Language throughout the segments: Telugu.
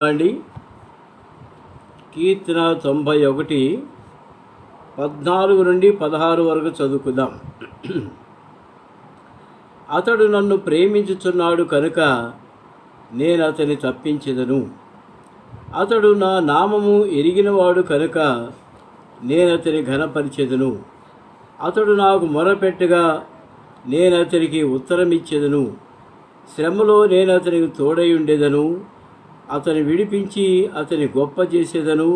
అండి. కీర్తన 91 14 నుండి 16 వరకు చదువుకుందాం. అతడు నన్ను ప్రేమించుచున్నాడు కనుక నేను అతని తప్పించెదను. అతడు నా నామము ఎరిగినవాడు కనుక నేను అతని ఘనపరిచెదను. అతడు నాకు మొరపెట్టగా నేను అతనికి ఉత్తరమిచ్చెదను. శ్రమలో నేను అతనికి తోడై ఉండేదను. అతని విడిపించి అతని గొప్ప చేసేదను.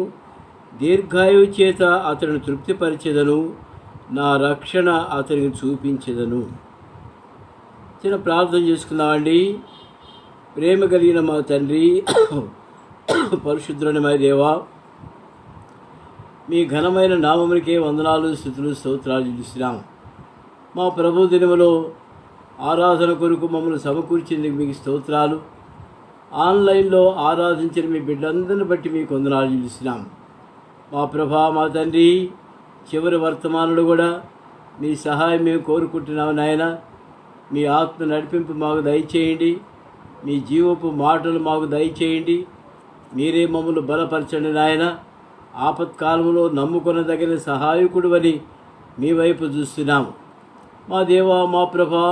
దీర్ఘాయువు చేత అతను తృప్తిపరిచెదను. నా రక్షణ అతనికి చూపించెదను. చిన్న ప్రార్థన చేసుకుందామండి. ప్రేమ కలిగిన మా తండ్రి, పరిశుద్ధుడైన మా దేవా, మీ ఘనమైన నామమునికే వందనాలు, స్తుతులు, స్తోత్రాలు చెల్లిస్తున్నాం. మా ప్రభు దినములో ఆరాధన కొరకు మమ్మల్ని సమకూర్చేందుకు మీకు స్తోత్రాలు. ఆన్లైన్లో ఆరాధించిన మీ బిడ్డలందరిని బట్టి మీకు వందనాలు చెల్లిస్తున్నాం. మా ప్రభా, మా తండ్రి, చివరి వర్తమానులు కూడా మీ సహాయం మేము కోరుకుంటున్నాం నాయన. మీ ఆత్మ నడిపింపు మాకు దయచేయండి. మీ జీవపు మాటలు మాకు దయచేయండి. మీరే మమ్మల్ని బలపరచండి నాయన. ఆపత్కాలంలో నమ్ముకొనదగిన సహాయకుడు అని మీ వైపు చూస్తున్నాం. మా దేవా, మా ప్రభా,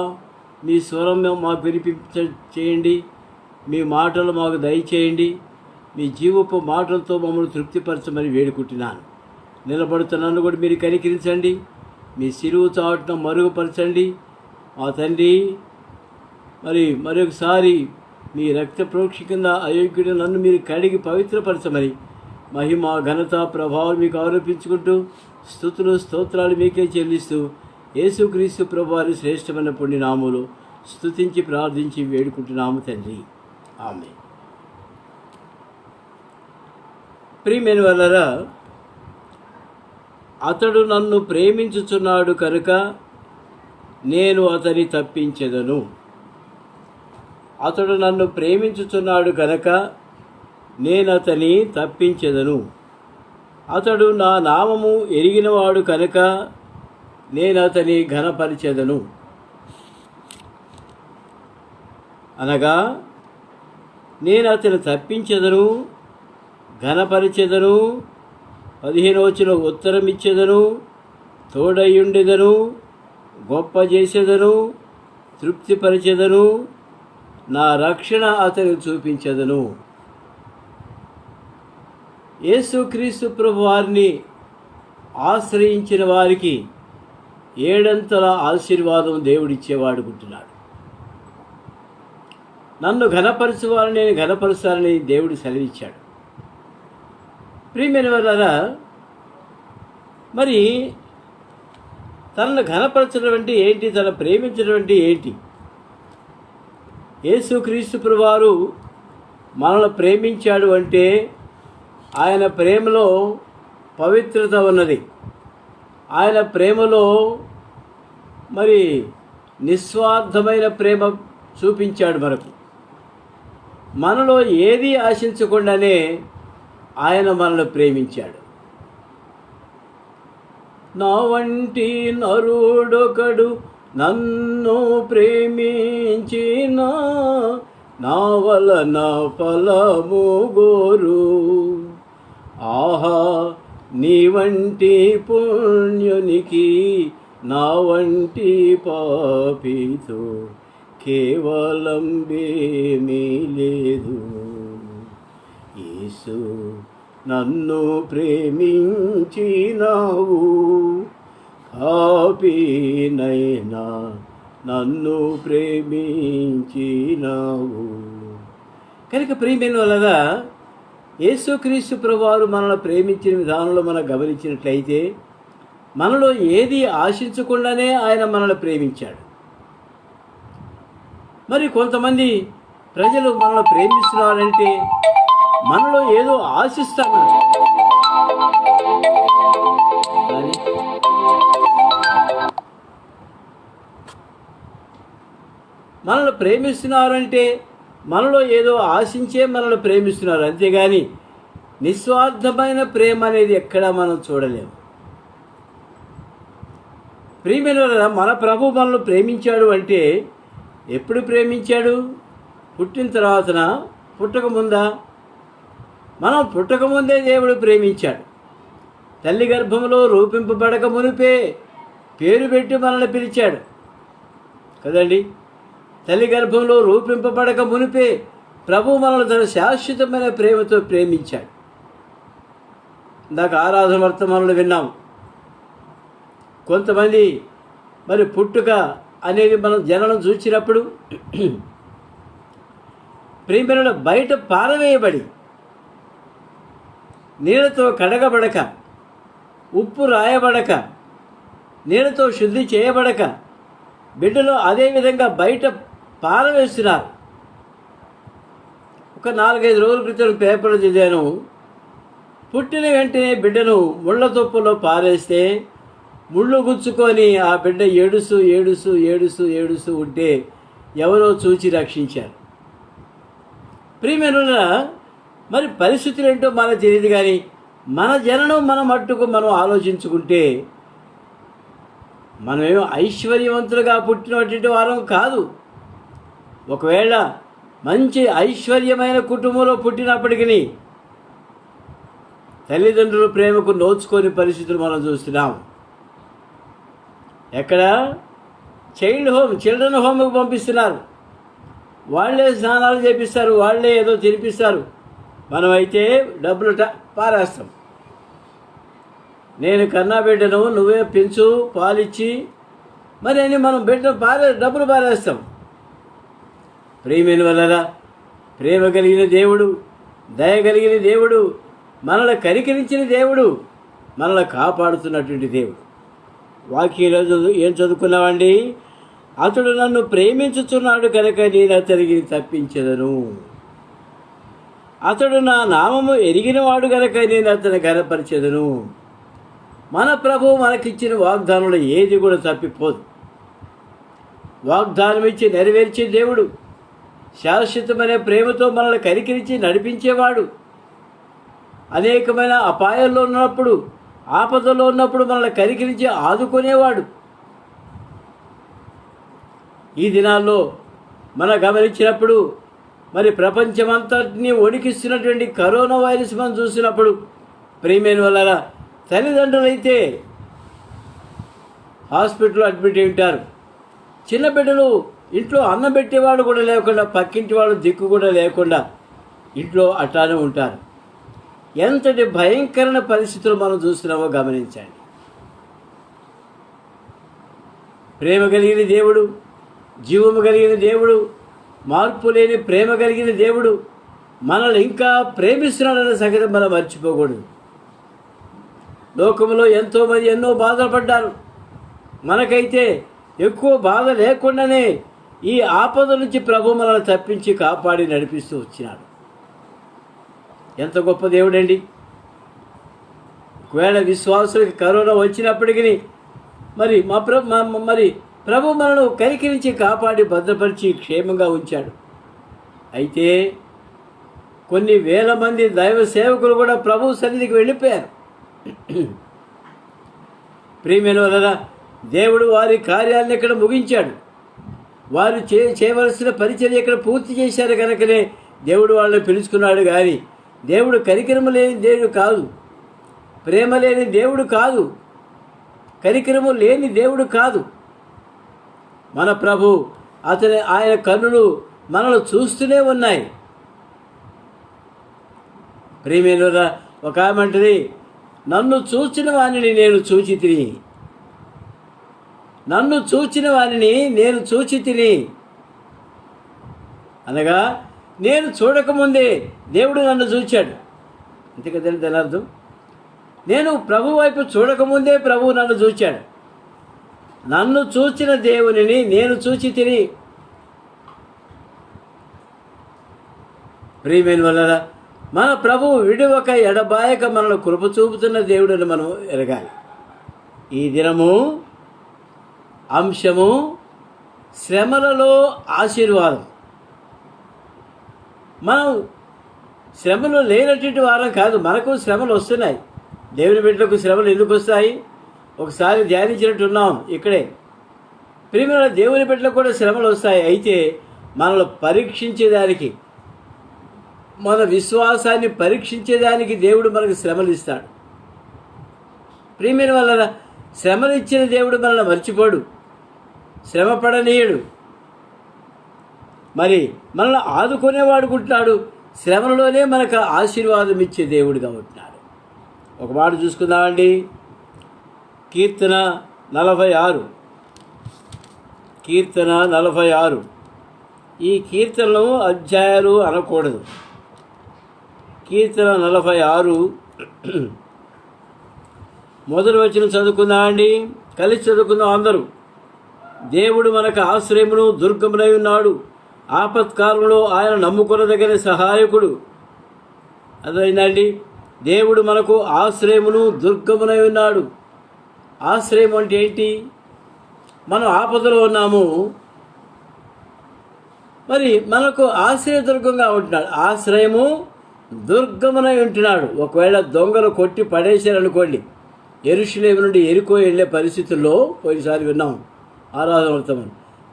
మీ స్వరం మాకు వినిపించ చేయండి. మీ మాటలు మాకు దయచేయండి. మీ జీవపు మాటలతో మమ్మల్ని తృప్తిపరచమని వేడుకుంటున్నాను. నిలబడుతున్నాను కూడా మీరు కనికరించండి. మీ సిరువు చాటున మరుగుపరచండి. మా తండ్రి, మరొకసారి మీ రక్త ప్రోక్ష కింద అయోగ్యుడు నన్ను మీరు కడిగి పవిత్రపరచమని మహిమ, ఘనత, ప్రభావం మీకు ఆరోపించుకుంటూ స్తుతులు, స్తోత్రాలు మీకే చెల్లిస్తూ యేసుక్రీస్తు ప్రభువారి శ్రేష్టమైన పుణ్యనామములో స్తుతించి ప్రార్థించి వేడుకుంటున్నాము తండ్రి. ఆమేన్. ప్రియమైన వారలారా, అతడు నన్ను ప్రేమించుచున్నాడు కనుక నేను అతని తప్పించెదను. అతడు నన్ను ప్రేమించుచున్నాడు కనుక నేను అతని తప్పించెదను. అతడు నా నామము ఎరిగినవాడు కనుక నేను అతని ఘనపరిచెదను. అనగా నేను అతని తప్పించెదను, ఘనపరిచెదను, 15 ఉత్తరం ఇచ్చెదను, తోడయుండెదను, గొప్ప చేసేదను, తృప్తిపరిచెదను, నా రక్షణ అతనికి చూపించెదను. యేసుక్రీస్తు ప్రభు వారిని ఆశ్రయించిన వారికి 7 ఆశీర్వాదం దేవుడిచ్చేవాడుకుంటున్నాడు. నన్ను ఘనపరచువారిని నేను ఘనపరుస్తానని దేవుడు సెలవిచ్చాడు. ప్రియమైన వారలారా, మరి తనను ఘనపరచడం అంటే ఏంటి? తన ప్రేమించడం అంటే ఏంటి? యేసుక్రీస్తు ప్రభువారు మనల్ని ప్రేమించాడు అంటే ఆయన ప్రేమలో పవిత్రత ఉన్నది. ఆయన ప్రేమలో నిస్వార్థమైన ప్రేమ చూపించాడు మనకు. మనలో ఏది ఆశించకుండానే ఆయన మనల్ని ప్రేమించాడు. నా వంటి నరుడొకడు నన్ను ప్రేమించిన నా వలన ఫలము గోరు. ఆహా, నీ వంటి పుణ్యునికి నా వంటి పాపితో కేవలం ఏమీ లేదు. యేసు నన్ను ప్రేమించినావు, పాపినైనా నన్ను ప్రేమించినావు. కనుక ప్రియమైన వాళ్ళగా, యేసుక్రీస్తు ప్రభువారు మనల్ని ప్రేమించిన విధానంలో మనం గమనించినట్లయితే మనలో ఏది ఆశించకుండానే ఆయన మనల్ని ప్రేమించాడు. మరి కొంతమంది ప్రజలు మనల్ని ప్రేమిస్తున్నారంటే మనలో ఏదో ఆశిస్తున్నారు. కానీ మనల్ని ప్రేమిస్తున్నారంటే మనలో ఏదో ఆశించే మనల్ని ప్రేమిస్తున్నారు. అంతేగాని నిస్వార్థమైన ప్రేమ అనేది ఎక్కడా మనం చూడలేము. ప్రియమైన మన ప్రభు మనల్ని ప్రేమించాడు అంటే ఎప్పుడు ప్రేమించాడు? పుట్టిన తర్వాతనా, పుట్టక ముందా? మనం పుట్టకముందే దేవుడు ప్రేమించాడు. తల్లి గర్భంలో రూపింపబడక మునిపే పేరు పెట్టి మనల్ని పిలిచాడు కదండి. తల్లి గర్భంలో రూపింపబడక మునిపే ప్రభు మనల్ని తన శాశ్వతమైన ప్రేమతో ప్రేమించాడు. ఇందాక ఆరాధన వర్తమానంలో విన్నాం. కొంతమంది మరి పుట్టుక అనేది మనం జననం చూసినప్పుడు ప్రేమల బయట పారవేయబడి నీళ్ళతో కడగబడక, ఉప్పు రాయబడక, నీళ్ళతో శుద్ధి చేయబడక బిడ్డలు అదేవిధంగా బయట పారవేస్తున్నారు. ఒక 4-5 రోజుల క్రితం పేపర్లు చదివాను. పుట్టిన వెంటనే బిడ్డను ముళ్ళ తుప్పలో పారేస్తే ముళ్ళు గుచ్చుకొని ఆ బిడ్డ ఏడుస్తూ ఉంటే ఎవరో చూచి రక్షించారు. ప్రియమైన మరి పరిస్థితులు ఏంటో మనకు తెలియదు, కానీ మన జననం మన మట్టుకు మనం ఆలోచించుకుంటే మనమేమో ఐశ్వర్యవంతులుగా పుట్టినటువంటి వారం కాదు. ఒకవేళ మంచి ఐశ్వర్యమైన కుటుంబంలో పుట్టినప్పటికీ తల్లిదండ్రుల ప్రేమకు నోచుకోని పరిస్థితులు మనం చూస్తున్నాం. ఎక్కడ చిల్డ్రన్ హోమ్కి పంపిస్తున్నారు. వాళ్ళే స్నానాలు చేపిస్తారు, వాళ్ళే ఏదో తినిపిస్తారు. మనమైతే డబ్బులు పారేస్తాం. నేను కన్నా బిడ్డను, నువ్వే పెంచు పాలిచ్చి మరి అని మనం డబ్బులు పారేస్తాం. ప్రేమైన వల్ల ప్రేమ కలిగిన దేవుడు, దయ కలిగిన దేవుడు, మనల్ని కనికరించిన దేవుడు, మనల్ని కాపాడుతున్నటువంటి దేవుడు. వాక్యంలో ఏం చదువుకున్నామండి? అతడు నన్ను ప్రేమించుచున్నాడు కనుక నేను అతనికి తప్పించెదను. అతడు నా నామము ఎరిగినవాడు కనుక నేను అతని ఘనపరిచెదను. మన ప్రభువు మనకిచ్చిన వాగ్దానంలో ఏది కూడా తప్పిపోదు. వాగ్దానం ఇచ్చి నెరవేర్చే దేవుడు, శాశ్వతమైన ప్రేమతో మనల్ని కనికరించి నడిపించేవాడు, అనేకమైన అపాయాల్లో ఉన్నప్పుడు, ఆపదలో ఉన్నప్పుడు మనల్ని కనికరించి ఆదుకునేవాడు. ఈ దినాల్లో మనం గమనించినప్పుడు మరి ప్రపంచమంతటినీ వణికిస్తున్నటువంటి కరోనా వైరస్ మనం చూసినప్పుడు ప్రియమైన వల్ల తల్లిదండ్రులైతే హాస్పిటల్లో అడ్మిట్ అయి ఉంటారు. చిన్న బిడ్డలు ఇంట్లో అన్నం పెట్టేవాడు కూడా లేకుండా, పక్కింటి వాళ్ళు దిక్కు కూడా లేకుండా ఇంట్లో అట్లానే ఉంటారు. ఎంతటి భయంకరమైన పరిస్థితులు మనం చూస్తున్నామో గమనించండి. ప్రేమ కలిగిన దేవుడు, జీవము కలిగిన దేవుడు, మార్పు లేని ప్రేమ కలిగిన దేవుడు మనల్ని ఇంకా ప్రేమిస్తున్నాడన్న సంగతి మనం మర్చిపోకూడదు. లోకంలో ఎంతోమంది ఎన్నో బాధలు పడ్డారు. మనకైతే ఎక్కువ బాధ లేకుండానే ఈ ఆపద నుంచి ప్రభు మనల్ని తప్పించి కాపాడి నడిపిస్తూ వచ్చినాడు. ఎంత గొప్ప దేవుడండి. ఒకవేళ విశ్వాసులకి కరోనా వచ్చినప్పటికీ మరి ప్రభు మనను కనికరించి కాపాడి భద్రపరిచి క్షేమంగా ఉంచాడు. అయితే కొన్ని వేల మంది దైవ సేవకులు కూడా ప్రభు సన్నిధికి వెళ్ళిపోయారు. ప్రియమైన వల్ల దేవుడు వారి కార్యాలను ఇక్కడ ముగించాడు. వారు చేయవలసిన పరిచర్య ఇక్కడ పూర్తి చేశారు కనుకనే దేవుడు వాళ్ళని పిలుచుకున్నాడు. కానీ దేవుడు కనికరము లేని దేవుడు కాదు, ప్రేమ లేని దేవుడు కాదు, కనికరము లేని దేవుడు కాదు. మన ప్రభు ఆయన కన్నులు మనల్ని చూస్తూనే ఉన్నాయి. ప్రియమైన ఒక ఆమె నన్ను చూచిన వాణిని నేను చూచి తిని, నన్ను చూచిన వాణిని నేను చూచి తిని అనగా నేను చూడకముందే దేవుడు నన్ను చూచాడు. అంతే కదండి దాని అర్థం. నేను ప్రభు వైపు చూడకముందే ప్రభువు నన్ను చూచాడు. నన్ను చూచిన దేవునిని నేను చూచి తిని. ప్రియమైన వల్ల మన ప్రభువు విడువక ఎడబాయక మనల్ని కృప చూపుతున్న దేవుడని మనం ఎరగాలి. ఈ దినము అంశము శ్రమలలో ఆశీర్వాదం. మనం శ్రమలు లేనటువంటి వారం కాదు, మనకు శ్రమలు వస్తున్నాయి. దేవుని బిడ్డలకు శ్రమలు ఎందుకు వస్తాయి? ఒకసారి ధ్యానించినట్టున్నాం ఇక్కడే. ప్రియమైన దేవుని బిడ్డలకు కూడా శ్రమలు వస్తాయి. అయితే మనల్ని పరీక్షించేదానికి, మన విశ్వాసాన్ని పరీక్షించేదానికి దేవుడు మనకు శ్రమలు ఇస్తాడు. ప్రియమైన వల్ల శ్రమలు ఇచ్చిన దేవుడు మనల్ని మర్చిపోడు, శ్రమ పడనీయడు. మరి మనల్ని ఆదుకునేవాడుకుంటున్నాడు, శ్రమలోనే మనకు ఆశీర్వాదం ఇచ్చే దేవుడుగా ఉంటున్నాడు. ఒక మాట చూసుకుందామండి. కీర్తన 46. కీర్తన 46. ఈ కీర్తనలు అధ్యాయాలు అనకూడదు. కీర్తన 46 మొదటి వచనం చదువుకుందామండి. కలిసి చదువుకుందాం అందరూ. దేవుడు మనకు ఆశ్రయమును దుర్గమునై ఉన్నాడు, ఆపత్కాలంలో ఆయన నమ్ముకొనదగిన సహాయకుడు. అదైందండి. దేవుడు మనకు ఆశ్రయమును దుర్గమునై ఉన్నాడు. ఆశ్రయం అంటే ఏంటి? మనం ఆపదలో ఉన్నాము, మరి మనకు ఆశ్రయదుర్గంగా ఉంటున్నాడు. ఆశ్రయము దుర్గమునై ఉంటున్నాడు. ఒకవేళ దొంగలు కొట్టి పడేశారనుకోండి, యెరూషలేము నుండి యెరికో వెళ్ళే పరిస్థితుల్లో పోయినసారి విన్నాం, ఆరాధన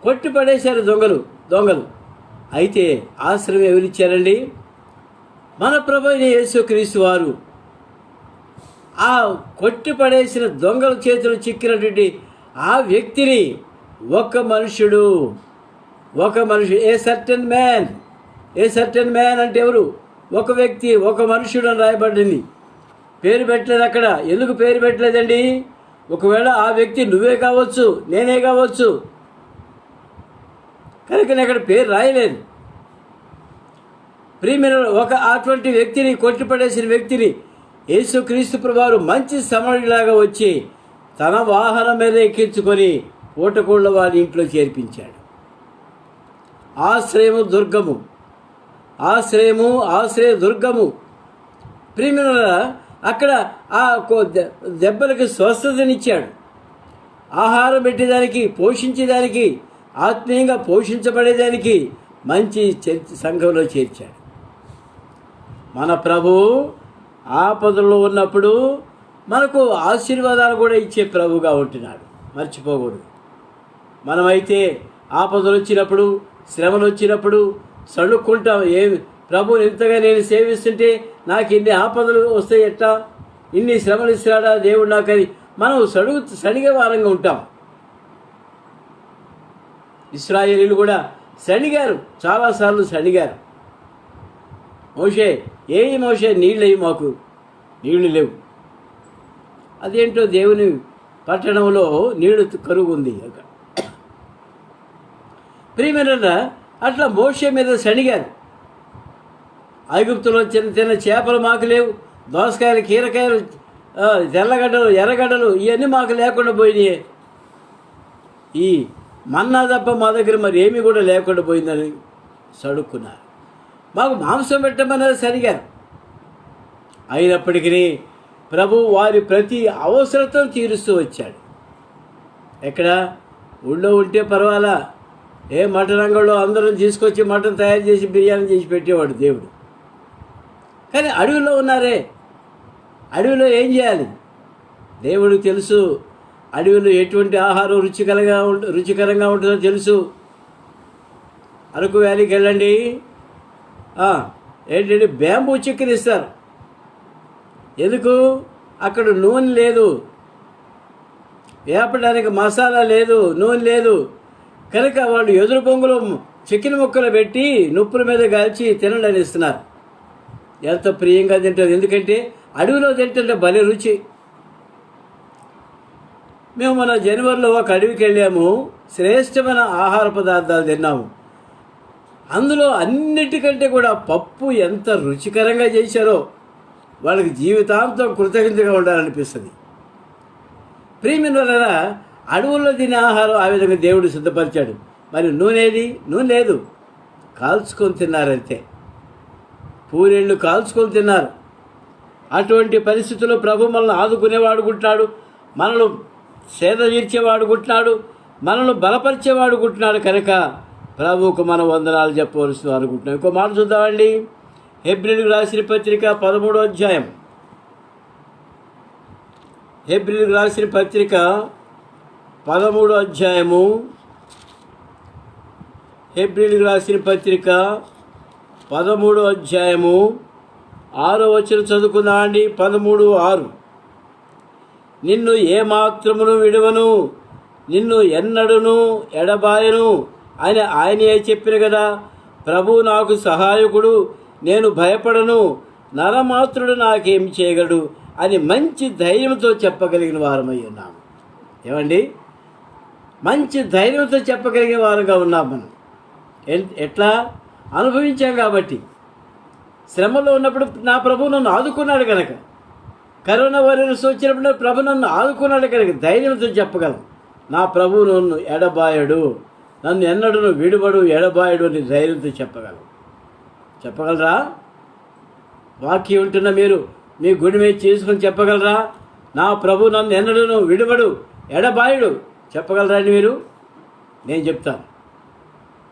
కొట్టి పడేశారు దొంగలు. అయితే ఆశ్రయం ఎవరిచ్చారండి? మన ప్రభు అయిన యేసుక్రీస్తు వారు. ఆ కొట్టి పడేసిన దొంగల చేతులు చిక్కినటువంటి ఆ వ్యక్తిని ఒక మనుషుడు ఏ సర్టన్ మ్యాన్ అంటే ఎవరు? ఒక వ్యక్తి, ఒక మనుషుడు అని రాయబడింది. పేరు పెట్టలేదు అక్కడ. ఎందుకు పేరు పెట్టలేదండి? ఒకవేళ ఆ వ్యక్తి నువ్వే కావచ్చు, నేనే కావచ్చు, కనుక అక్కడ పేరు రాయలేదు. ప్రియమైన అటువంటి వ్యక్తిని, కొట్టిపడేసిన వ్యక్తిని యేసుక్రీస్తు ప్రభువారు మంచి సమరుడిలాగా వచ్చి తన వాహనం మీద ఎక్కించుకొని పూటకోళ్ళ వారి ఇంట్లో చేర్పించాడు. ఆశ్రయ దుర్గము. ప్రియమైన అక్కడ ఆ దెబ్బలకి స్వస్థతనిచ్చాడు. ఆహారం పెట్టేదానికి, పోషించేదానికి, ఆత్మీయంగా పోషించబడేదానికి మంచి సంఘంలో చేర్చాడు. మన ప్రభు ఆపదలో ఉన్నప్పుడు మనకు ఆశీర్వాదాలు కూడా ఇచ్చే ప్రభుగా ఉంటున్నాడు, మర్చిపోకూడదు. మనమైతే ఆపదలు వచ్చినప్పుడు, శ్రమలు వచ్చినప్పుడు సణుక్కుంటాం. ప్రభువుని ఇంతగా నేను సేవిస్తుంటే నాకు ఇన్ని ఆపదలు వస్తాయి, ఎట్టా ఇన్ని శ్రమలు ఇస్తాడా దేవుడు నాకని మనం సణిగే వారంగా ఉంటాం. ఇశ్రాయేలీలు కూడా సణిగారు, చాలాసార్లు సణిగారు. మోషే మాకు నీళ్లు లేవు. అదేంటో దేవుని పట్టణంలో నీళ్లు కరువు ఉంది. ప్రియమైన అట్లా మోషే మీద సణిగారు. ఐగుప్తులో చిన్న చేపలు మాకు లేవు, దోసకాయలు, కీరకాయలు, తెల్లగడ్డలు, ఎర్రగడ్డలు ఇవన్నీ మాకు లేకుండా పోయినాయి. ఈ మన్నా తప్ప మా దగ్గర మరి ఏమీ కూడా లేకుండా పోయిందని సడుక్కున్నారు. మాకు మాంసం పెట్టమన్నది సరిగారు. అయినప్పటికీ ప్రభు వారి ప్రతి అవసరతను తీరుస్తూ వచ్చాడు. ఎక్కడ ఊళ్ళో ఉంటే పర్వాలా, మటన్ అంగడిలో అందరం తీసుకొచ్చి మటన్ తయారు చేసి బిర్యానీ చేసి పెట్టేవాడు దేవుడు. కానీ అడవిలో ఉన్నారే, అడవిలో ఏం చేయాలి? దేవుడికి తెలుసు అడవిలో ఎటువంటి ఆహారం రుచికరంగా ఉంటుందో తెలుసు. అరకు వ్యాలీకి వెళ్ళండి, ఏంటంటే బ్యాంబూ చికెన్ ఇస్తారు. ఎందుకు? అక్కడ నూనె లేదు, వేపడానికి మసాలా లేదు, నూనె లేదు. కనుక వాళ్ళు ఎదురు పొంగులో చికెన్ ముక్కలు పెట్టి నొప్పుల మీద కాల్చి తినడానికి ఇస్తున్నారు. ఎంత ప్రియంగా తింటారు, ఎందుకంటే అడవిలో తింటుంటే భలే రుచి. మేము మన జనవరిలో ఒక అడవికి వెళ్ళాము, శ్రేష్టమైన ఆహార పదార్థాలు తిన్నాము. అందులో అన్నిటికంటే కూడా పప్పు ఎంత రుచికరంగా చేశారో వాళ్ళకి జీవితాంతం కృతజ్ఞతగా ఉండాలనిపిస్తుంది. ప్రియమైన వల్ల అడవుల్లో తినే ఆహారం ఆ విధంగా దేవుడు సిద్ధపరిచాడు. మరి నూనె లేదు, కాల్చుకొని తిన్నారంతే. పూరేళ్ళు కాల్చుకొని తిన్నారు. అటువంటి పరిస్థితుల్లో ప్రభు మనల్ని ఆదుకునేవాడుకుంటున్నాడు, మనల్ని సేద తీర్చేవాడుకుంటున్నాడు, మనల్ని బలపరిచేవాడుకుంటున్నాడు. కనుక ప్రభువుకు మనం వందనాలు చెప్పవలసిన అనుకుంటున్నాం. ఇంకో మాట చూద్దామండి. హెబ్రీయులకు రాసిన పత్రిక 13వ అధ్యాయం. హెబ్రీయులకు రాసిన పత్రిక 13వ అధ్యాయము. హెబ్రీయులకు రాసిన పత్రిక 13వ అధ్యాయము 6వ వచనం చదువుకుందాం అండి. 13:6. నిన్ను ఏమాత్రమును విడువను, నిన్ను ఎన్నడును ఎడబాయను అని ఆయనే చెప్పిన కదా. ప్రభువు నాకు సహాయకుడు, నేను భయపడను, నరమాత్రుడు నాకేం చేయగలడు అని మంచి ధైర్యంతో చెప్పగలిగిన వారమై ఉన్నాము. ఏమండి, మంచి ధైర్యంతో చెప్పగలిగిన వారుగా ఉన్నాం మనం. ఎట్లా అనుభవించాం కాబట్టి. శ్రమలో ఉన్నప్పుడు నా ప్రభు నన్ను ఆదుకున్నాడు కనుక, కరోనా వైరస్ వచ్చినప్పుడు ప్రభు నన్ను ఆదుకున్నాడు కనుక ధైర్యంతో చెప్పగలను, నా ప్రభు నన్ను ఎడబాయడు, నన్ను ఎన్నడూ విడువడు, ఎడబాయడు అని ధైర్యంతో చెప్పగలరా? వాక్యం ఉంటున్న మీరు మీ గుడి మీద చేసుకొని చెప్పగలరా? నా ప్రభు నన్ను ఎన్నడూ విడువడు, ఎడబాయడు చెప్పగలరా అండి మీరు? నేను చెప్తాను.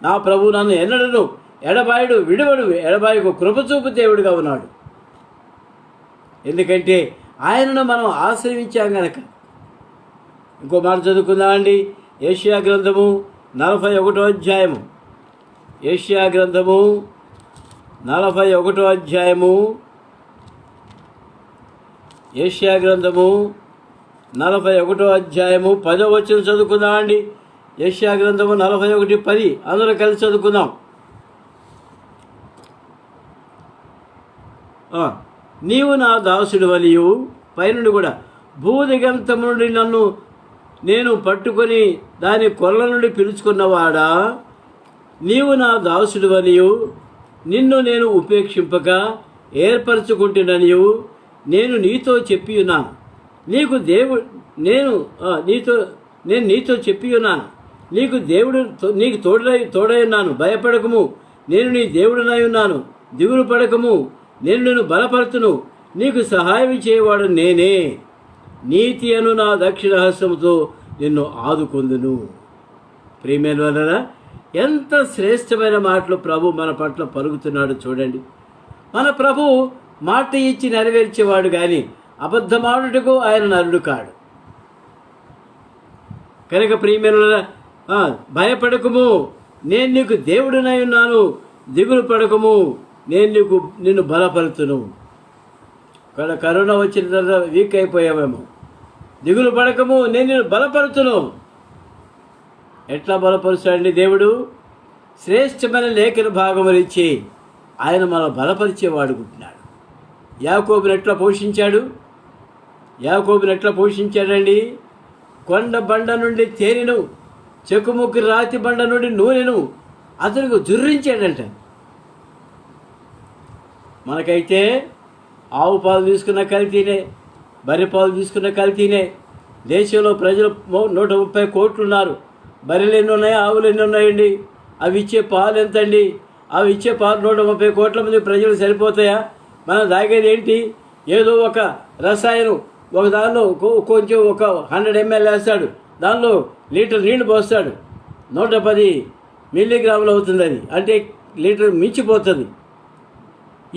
నా ప్రభు నన్ను ఎన్నడూ ఎడబాయడు, విడువడు, ఎడబాయకు కృపచూపు దేవుడిగా ఉన్నాడు. ఎందుకంటే ఆయనను మనం ఆశ్రయించాం గనక. ఇంకో మాట చదువుకుందామండి. యెషయా గ్రంథము 41వ అధ్యాయము. యెషయా గ్రంథము 41వ అధ్యాయము. యెషయా గ్రంథము 41వ అధ్యాయము 10వ వచనం చదువుకుందామండి. యెషయా గ్రంథము 41:10 అందరూ కలిసి చదువుకుందాం. నీవు నా దాసుడు వలియు, పైనుండి కూడా, భూదిగంతము నుండి నన్ను నేను పట్టుకొని దాని కొల్ల నుండి పిలుచుకున్నవాడా, నీవు నా దాసుడు వలియు, నిన్ను నేను ఉపేక్షింపక ఏర్పరచుకుంటున్ననియు నేను నీతో చెప్పి ఉన్నాను. నేను నీతో చెప్పి ఉన్నాను. నీకు తోడై ఉన్నాను. భయపడకము, నేను నీ దేవుడినై ఉన్నాను. దిగులు పడకము, నేను నిన్ను బలపరుతును. నీకు సహాయం చేయవాడు నేనే. నీతి అను నా దక్షిణ హస్తముతో నిన్ను ఆదుకొందును. ప్రియమైన వారలారా, ఎంత శ్రేష్టమైన మాటలు ప్రభు మన పట్ల పలుకుతున్నాడు చూడండి. మన ప్రభు మాట ఇచ్చి నెరవేర్చేవాడు కానీ అబద్ధమాడుటకు ఆయన నరుడు కాడు కనుక ప్రియమైన భయపడకము, నేను నీకు దేవుడినై ఉన్నాను. దిగులు పడకము, నేను నిన్ను బలపరుతును. కరోనా వచ్చిన తర్వాత వీక్ అయిపోయామేమో. దిగులు పడకము, నేను నిన్ను బలపరుతును. ఎట్లా బలపరుస్తాడండి దేవుడు? శ్రేష్టమైన లేఖన భాగములు ఇచ్చి ఆయన మనం బలపరిచేవాడుకుంటున్నాడు. యాకోబుని ఎట్లా పోషించాడండి? కొండ బండ నుండి తేనెను, చెక్కుముక్కి రాతి బండ నుండి నూనెను అతనికి జుర్రించాడంట. మనకైతే ఆవు పాలు తీసుకున్న కల్తీనే, బర్రె పాలు తీసుకున్న కల్తీనే. దేశంలో ప్రజలు 130 కోట్లు ఉన్నారు. బర్రెలు ఎన్ని ఉన్నాయి, ఆవులు ఎన్ని ఉన్నాయండి? అవి ఇచ్చే పాలు ఎంతండి? అవి ఇచ్చే పాలు 130 కోట్ల మంది ప్రజలు సరిపోతాయా? మనం తాగేది ఏంటి? ఏదో ఒక రసాయనం, ఒక దానిలో కొంచెం ఒక 100 ml వేస్తాడు, దానిలో లీటర్ నీళ్లు పోస్తాడు, 110 మిల్లీగ్రాములు అవుతుంది. అది అంటే లీటర్ మించిపోతుంది.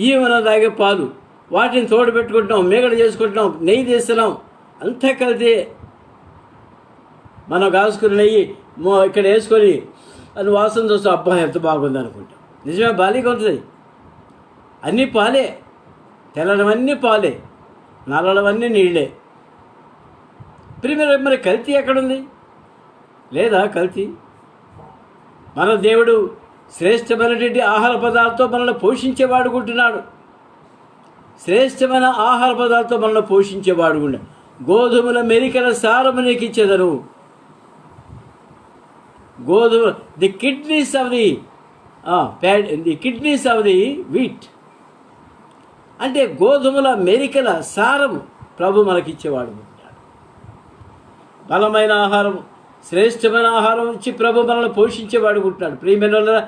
ఇవి మనం తాగే పాలు, వాటిని తోడు పెట్టుకుంటున్నాం, మేగడ చేసుకుంటున్నాం, నెయ్యి తీస్తున్నాం, అంతా కలితే. మనం కాసుకుని నెయ్యి ఇక్కడ వేసుకొని అది వాసన చూస్తే అబ్బా ఎంత బాగుంది అనుకుంటాం. నిజమే, బాలీగా ఉంటుంది. అన్నీ పాలే, తెల్లడమన్నీ పాలే, నల్లడమన్నీ నీళ్ళే. మరి కల్తీ ఎక్కడుంది? లేదా కల్తీ? మన దేవుడు శ్రేష్టమైనటువంటి ఆహార పదార్థాలతో మనల్ని పోషించేవాడుకుంటున్నాడు. శ్రేష్టమైన ఆహార పదార్థాలతో మనల్ని పోషించేవాడుకుంటా. గోధుమల మెరికల సారము నీకు ఇచ్చేదను. గోధుమ the kidneys of the wheat అంటే గోధుమల మెరికల సారం ప్రభు మనకిచ్చేవాడు. బలమైన ఆహారం, శ్రేష్టమైన ఆహారం ఇచ్చి ప్రభు మనల్ని పోషించేవాడుకుంటున్నాడు. ప్రియమైన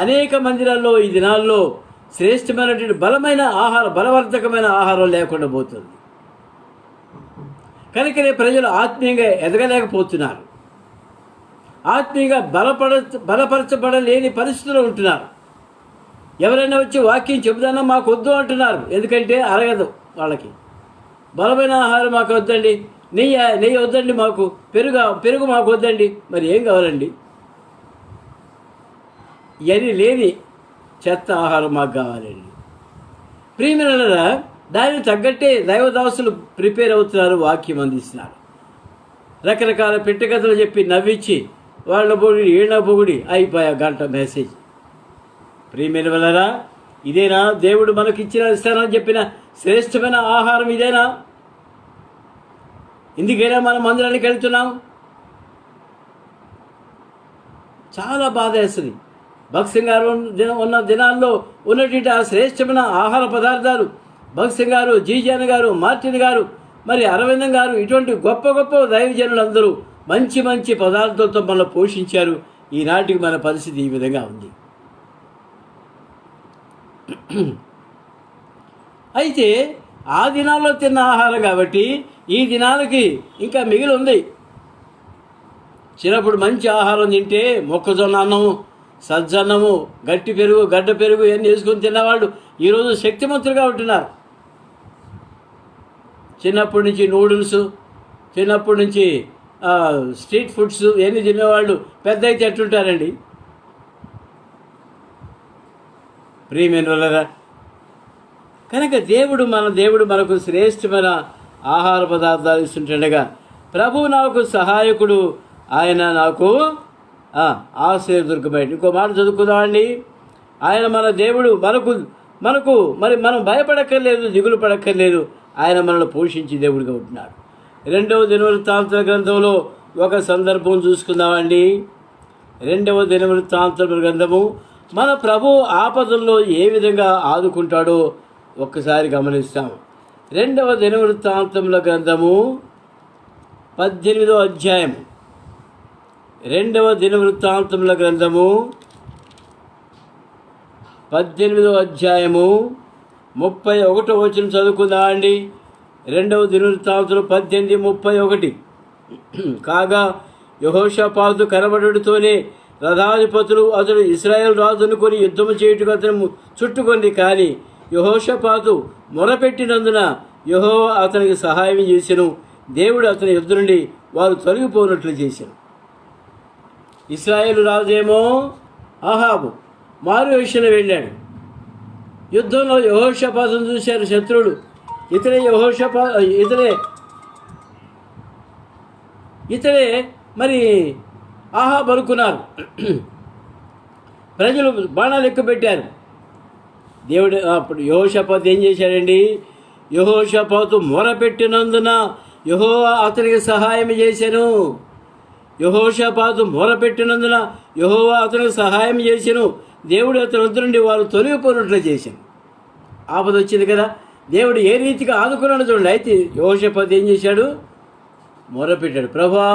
అనేక మందిరాల్లో ఈ దినాల్లో శ్రేష్టమైనటువంటి బలమైన ఆహారం, బలవర్ధకమైన ఆహారం లేకుండా పోతుంది. కనుకనే ప్రజలు ఆత్మీయంగా ఎదగలేకపోతున్నారు. ఆత్మీయంగా బలపరచబడలేని పరిస్థితుల్లో ఉంటున్నారు. ఎవరైనా వచ్చి వాక్యం చెబుదానా మాకు వద్దు అంటున్నారు. ఎందుకంటే అరగదు వాళ్ళకి. బలమైన ఆహారం మాకు వద్దండి, నెయ్యి వద్దండి, మాకు పెరుగు మాకు వద్దండి. మరి ఏం కావాలండి? ఇవన్నీ లేని చెత్త ఆహారం మాకు కావాలండి. ప్రియమైనరా, దానికి తగ్గట్టే దైవదాసులు ప్రిపేర్ అవుతున్నారు, వాక్యం అందిస్తున్నారు. రకరకాల పెట్టకథలు చెప్పి నవ్వించి వాళ్ళ పొగిడి ఈళ్ళ పొగిడి అయిపోయా గంట మెసేజ్. ప్రియమైనరా, ఇదేనా దేవుడు మనకిచ్చిన ఇస్తానని చెప్పిన శ్రేష్టమైన ఆహారం? ఇదేనా? ఇందుకైనా మనం మందిరానికి వెళ్తున్నాం? చాలా బాధ వేస్తుంది. భగత్ సింగ్ గారు ఉన్న దినాల్లో ఉన్నటువంటి ఆ శ్రేష్టమైన ఆహార పదార్థాలు భగత్ సింగ్ గారు, జీజాన్ గారు, మార్టిన్ గారు, మరి అరవిందం గారు, ఇటువంటి గొప్ప గొప్ప దైవజనులందరూ మంచి మంచి పదార్థాలతో మనల్ని పోషించారు. ఈనాటికి మన పరిస్థితి ఈ విధంగా ఉంది. అయితే ఆ దినాల్లో తిన్న ఆహారం కాబట్టి ఈ దినాలకి ఇంకా మిగిలి ఉంది. చిన్నప్పుడు మంచి ఆహారం తింటే మొక్కజొన్న అన్నము, సజ్జన్నము, గట్టి పెరుగు, గడ్డ పెరుగు ఇవన్నీ వేసుకొని తిన్నవాళ్ళు ఈరోజు శక్తిమంతులుగా ఉంటున్నారు. చిన్నప్పటి నుంచి నూడిల్స్, చిన్నప్పటి నుంచి స్ట్రీట్ ఫుడ్స్ ఇవన్నీ తినేవాళ్ళు పెద్ద అయితే ఎట్లుంటారండి? ప్రియమైన వాళ్ళరా, కనుక దేవుడు మనకు శ్రేష్టమైన ఆహార పదార్థాలు ఇస్తుంటుండగా, ప్రభు నాకు సహాయకుడు, ఆయన నాకు ఆశ్రయదుర్గమై. ఇంకో మాట చదువుకుందామండి. ఆయన మన దేవుడు, మనకు మరి మనం భయపడక్కర్లేదు, దిగులు పడక్కర్లేదు. ఆయన మనల్ని పోషించి దేవుడిగా ఉంటున్నాడు. 2వ దినవృత్తాంతర గ్రంథంలో ఒక సందర్భం చూసుకుందామండి. 2వ దినవృత్తాంతర గ్రంథము మన ప్రభు ఆపదల్లో ఏ విధంగా ఆదుకుంటాడో ఒక్కసారి గమనిస్తాం. 2వ దినవృత్తాంతముల గ్రంథము 18వ అధ్యాయం. 2వ దినవృత్తాంతముల గ్రంథము 18వ అధ్యాయము 31వ వచనం చదువుకుందా అండి. 2వ దినవృత్తాంతములు 18:31. కాగా యెహోషాపాతు కనబడుతూనే రథాధిపతులు అతడు ఇశ్రాయేలు రాజు అనుకొని యుద్ధము చేయుటకు అతను చుట్టుకొని, కానీ యెహోషాపాతు మొరపెట్టినందున యెహోవా అతనికి సహాయం చేసెను. దేవుడు అతని యుద్ధ నుండి వారు తొలగిపోనట్లు చేశాను. ఇశ్రాయేలు రాజేమో అహాబు మారు విషయంలో వెళ్ళాడు. యుద్ధంలో యెహోషాపాతును చూశారు శత్రువులు. ఇతడే మరి అహాబు అనుకున్నారు. ప్రజలు బాణాలు ఎక్కుపెట్టారు. దేవుడు అప్పుడు యెహోషాపాతు ఏం చేశాడండి? యెహోషాపాతు మొరపెట్టినందున యెహోవా అతనికి సహాయం చేశాను. యెహోషాపాతు మొరపెట్టినందున యెహోవా అతనికి సహాయం చేశాను. దేవుడు అతని వద్ద నుండి వారు తొలగిపోయినట్లు చేశాను. ఆపద వచ్చింది కదా, దేవుడు ఏ రీతిగా ఆదుకున్నాడు చూడండి. అయితే యెహోషాపాతు ఏం చేశాడు? మొరపెట్టాడు. ప్రభా,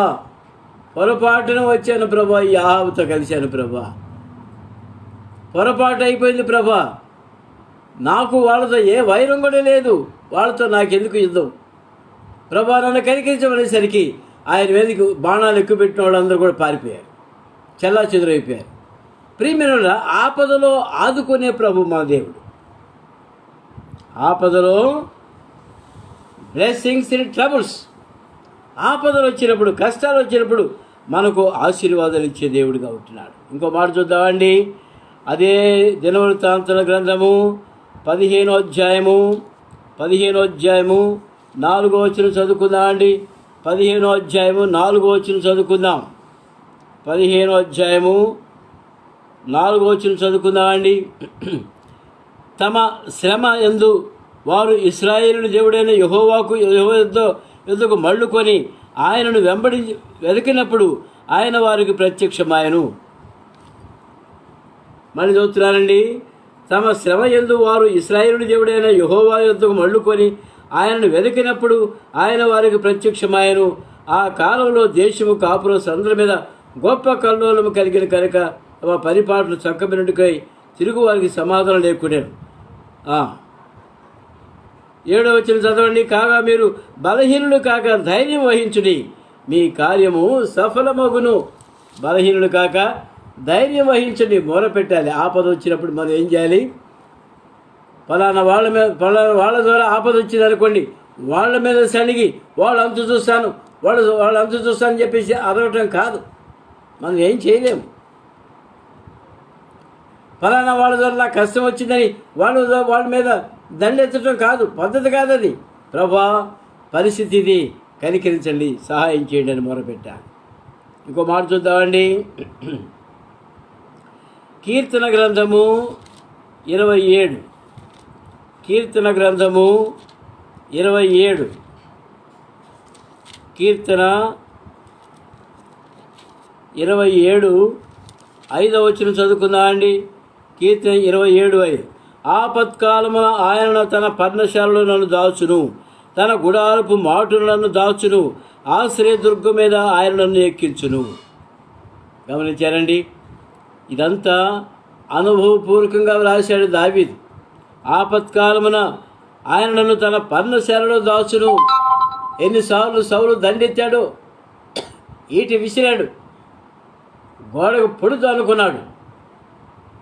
పొరపాటున వచ్చాను ప్రభా, ఈ అహాబుతో కలిశాను ప్రభా, పొరపాటు అయిపోయింది ప్రభా, నాకు వాళ్ళతో ఏ వైరం కూడా లేదు, వాళ్ళతో నాకెందుకు యుద్ధం ప్రభా, నన్ను కనికరించమనేసరికి ఆయన మీదకి బాణాలు ఎక్కువ పెట్టిన వాళ్ళందరూ కూడా పారిపోయారు, చెల్లా చెదురైపోయారు. ప్రియమైన ఆపదలో ఆదుకునే ప్రభు మా దేవుడు. ఆపదలో బ్లెస్సింగ్స్ ఇన్ ట్రబుల్స్, ఆపదలు వచ్చినప్పుడు, కష్టాలు వచ్చినప్పుడు మనకు ఆశీర్వాదాలు ఇచ్చే దేవుడిగా ఉంటున్నాడు. ఇంకో మాట చూద్దామండి. అదే దినవృత్తాంతర గ్రంథము 15వ అధ్యాయము 4వ వచనం చదువుకుందాం అండి. 15వ అధ్యాయము 4వ వచనం చదువుకుందాం. 15వ అధ్యాయము 4వ వచనం చదువుకుందామండి. తమ శ్రమ యందు వారు ఇశ్రాయేలు దేవుడైన యెహోవాకు యుద్ధకు మళ్ళుకొని ఆయనను వెతికినప్పుడు ఆయన వారికి ప్రత్యక్షమాయను. మళ్ళీ చదువుతున్నానండి. తమ శ్రమ యందు వారు ఇశ్రాయేలు దేవుడైన యెహోవా యుద్ధకు మళ్ళుకొని ఆయనను వెతికినప్పుడు ఆయన వారికి ప్రత్యక్షమాయను. ఆ కాలంలో దేశము కాపురస్ అందరి మీద గొప్ప కల్లోలము కలిగిన కనుక తమ పరిపాట్లు చక్కబెనుకై తిరుగు వారికి సమాధానం లేకునేను. 7వ వచనం చదవండి. కాగా మీరు బలహీనులు కాక ధైర్యం వహించుడి, మీ కార్యము సఫలమగును. బలహీనులు కాక ధైర్యం వహించండి, మొరపెట్టాలి. ఆపద వచ్చినప్పుడు మనం ఏం చేయాలి? ఫలానా వాళ్ళ ద్వారా ఆపద వచ్చింది అనుకోండి, వాళ్ళ మీద సణిగి వాళ్ళ అంతు చూస్తాను చెప్పేసి అరవటం కాదు. మనం ఏం చేయలేము. ఫలానా వాళ్ళ ద్వారా నాకు కష్టం వచ్చిందని వాళ్ళ మీద దండెత్తడం కాదు, పద్ధతి కాదు అది. ప్రభా, పరిస్థితి ఇది, కనికరించండి, సహాయం చేయండి అని మొరపెట్టాను. ఇంకో మాట చూద్దామండి. కీర్తన గ్రంథము 27, కీర్తన గ్రంథము 27, కీర్తన 27 5వ వచనం చదువుకుందా అండి. కీర్తన 27:5. ఆపత్కాలమున ఆయన తన పర్ణశాలలో నన్ను దాచును, తన గుడారపు మాటును నన్ను దాచును, ఆశ్రయదుర్గం మీద ఆయన నన్ను ఎక్కించును. గమనించారండి, ఇదంతా అనుభవపూర్వకంగా రాశాడు దావీదు. ఆపత్కాలమున ఆయన నన్ను తన పర్ణశాలలో దాచును. ఎన్నిసార్లు సౌలు దండెత్తాడో, ఈటి విసిరాడు, గోడకు పొడుతూ అనుకున్నాడు.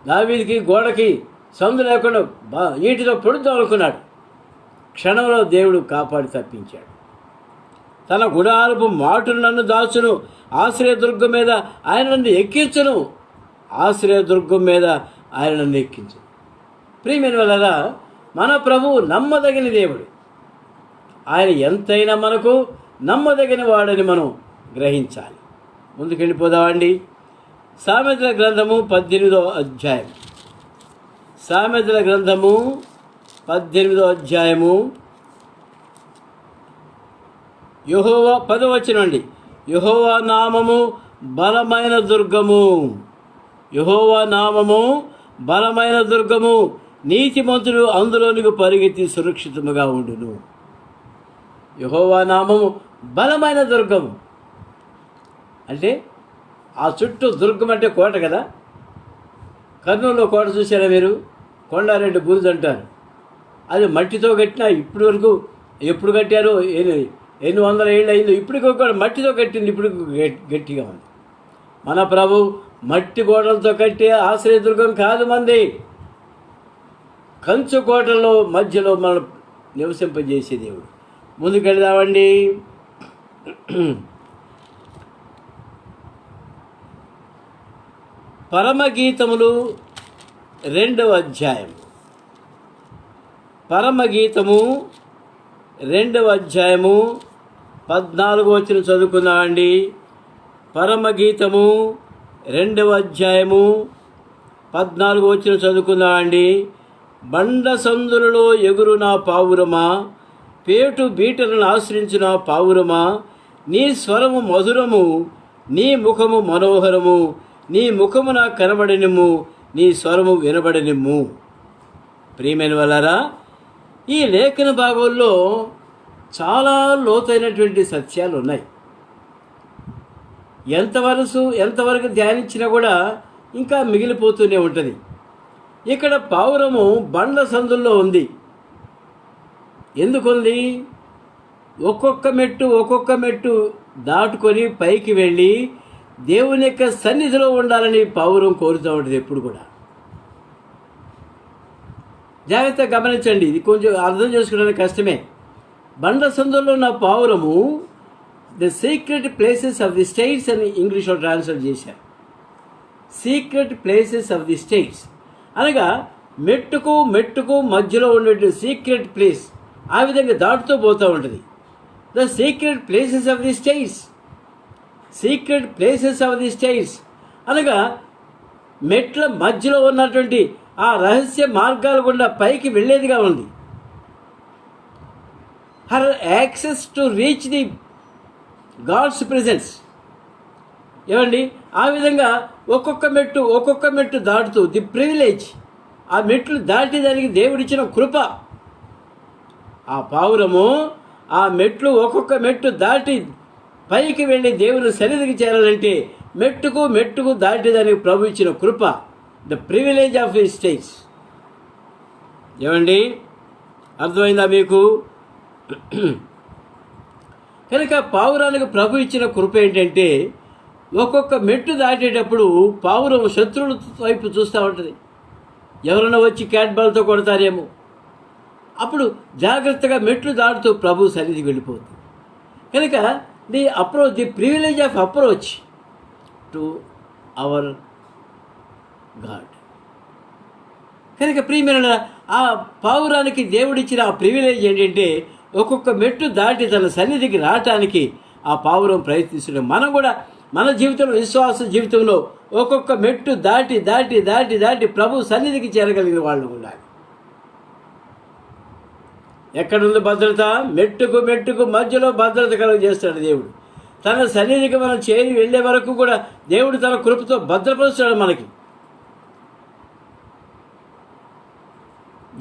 దావీదుకి గోడకి సందు లేకుండా ఈటితో పొడుతూ అనుకున్నాడు. క్షణంలో దేవుడు కాపాడి తప్పించాడు. తన గుడారపు మాటును నన్ను దాచును, ఆశ్రయదుర్గం మీద ఆయన నన్ను ఎక్కించును, ఆశ్రయదుర్గం మీద ఆయన నన్ను ఎక్కించును. ప్రియమైన వాళ్ళరా, మన ప్రభువు నమ్మదగిన దేవుడు. ఆయన ఎంతైనా మనకు నమ్మదగిన వాడని మనం గ్రహించాలి. ముందుకెళ్ళిపోదామండి. సామెతల గ్రంథము 18వ అధ్యాయం, సామెతల గ్రంథము 18వ అధ్యాయము యెహోవా 10వ వచనం అండి. యెహోవా నామము బలమైన దుర్గము, యెహోవా నామము బలమైన దుర్గము, నీతిమంతుడు అందులోనికి పరిగెత్తి సురక్షితముగా ఉండును. యెహోవా నామము బలమైన దుర్గము అంటే ఆ చుట్టూ దుర్గం అంటే కోట కదా. కర్నూలులో కోట చూసారా మీరు? కొండారెడ్డి బురుజు అంటారు. అది మట్టితో కట్టినా ఇప్పటి వరకు ఎప్పుడు కట్టారో ఎన్ని వందల ఏళ్ళు అయిందో, ఇప్పటికి కూడా మట్టితో కట్టింది, ఇప్పుడు గట్టిగా ఉంది. మన ప్రభు మట్టి గోడలతో కట్టే ఆశ్రయదుర్గం కాదు మంది, కంచు కోటల్లో మధ్యలో మనం నివసింపజేసే దేవుడు. ముందుకెళ్దామండి. పరమగీతములు 2వ అధ్యాయం, పరమగీతము 2వ అధ్యాయము 14వ వచనం చదువుకుందామండి. పరమగీతము 2వ అధ్యాయము 14వ వచనం చదువుకుందామండి. బండ సందులలో ఎగురు నా పావురమా, పేటు బీటలను ఆశ్రయించిన పావురమా, నీ స్వరము మధురము, నీ ముఖము మనోహరము, నీ ముఖము నాకు కనబడనిమ్ము, నీ స్వరము వినబడనిమ్ము. ప్రియమైన వాళ్ళారా, ఈ లేఖన భాగంలో చాలా లోతైనటువంటి సత్యాలు ఉన్నాయి. ఎంతవరకు ధ్యానించినా కూడా ఇంకా మిగిలిపోతూనే ఉంటుంది. ఇక్కడ పావురము బండ సందుల్లో ఉంది. ఎందుకుంది? ఒక్కొక్క మెట్టు దాటుకొని పైకి వెళ్ళి దేవుని యొక్క సన్నిధిలో ఉండాలని పావురం కోరుతూ ఉంటుంది ఎప్పుడు కూడా. జాగ్రత్తగా గమనించండి, ఇది కొంచెం అర్థం చేసుకోవడానికి కష్టమే. బండ సందుల్లో ఉన్న పావురము the secret places of the states అని ఇంగ్లీష్లో ట్రాన్స్లేట్ చేశారు. Secret places of the states అనగా మెట్టుకు మధ్యలో ఉండే సీక్రెట్ ప్లేస్, ఆ విధంగా దాటుతూ పోతూ ఉంటుంది. The secret places of the states, secret places of the states అనగా మెట్ల మధ్యలో ఉన్నటువంటి ఆ రహస్య మార్గాల గుండా పైకి వెళ్ళేదిగా ఉంది. Her access to reach the God's presence. ఏమండి, ఆ విధంగా ఒక్కొక్క మెట్టు దాటుతూ ది ప్రివిలేజ్, ఆ మెట్లు దాటేదానికి దేవుడిచ్చిన కృప. ఆ పావురము ఆ మెట్లు ఒక్కొక్క మెట్టు దాటి పైకి వెళ్ళి దేవుని సన్నిధికి చేరాలంటే మెట్టుకు దాటేదానికి ప్రభు ఇచ్చిన కృప, the privilege of the states. ఏమండి, అర్థమైందా మీకు? కనుక పావురానికి ప్రభు ఇచ్చిన కృప ఏంటంటే, ఒక్కొక్క మెట్టు దాటేటప్పుడు పావురం శత్రువుల వైపు చూస్తూ ఉంటుంది. ఎవరైనా వచ్చి క్యాట్ బాల్తో కొడతారేమో, అప్పుడు జాగ్రత్తగా మెట్లు దాటుతూ ప్రభు సన్నిధికి వెళ్ళిపోతుంది. కనుక the privilege of approach to our God, కనుక ప్రియమైన ఆ పావురానికి దేవుడిచ్చిన ఆ ప్రివిలేజ్ ఏంటంటే ఒక్కొక్క మెట్టు దాటి తన సన్నిధికి రావటానికి ఆ పావురం ప్రయత్నిస్తున్నాం. మనం కూడా మన జీవితంలో, విశ్వాస జీవితంలో ఒక్కొక్క మెట్టు దాటి దాటి దాటి దాటి ప్రభు సన్నిధికి చేరగలిగిన వాళ్ళు ఉండాలి. ఎక్కడుంది భద్రత? మెట్టుకు మెట్టుకు మధ్యలో భద్రత కలుగజేస్తాడు దేవుడు. తన సన్నిధికి మనం చేరి వెళ్ళే వరకు కూడా దేవుడు తన కృపతో భద్రపరుస్తాడు మనకి.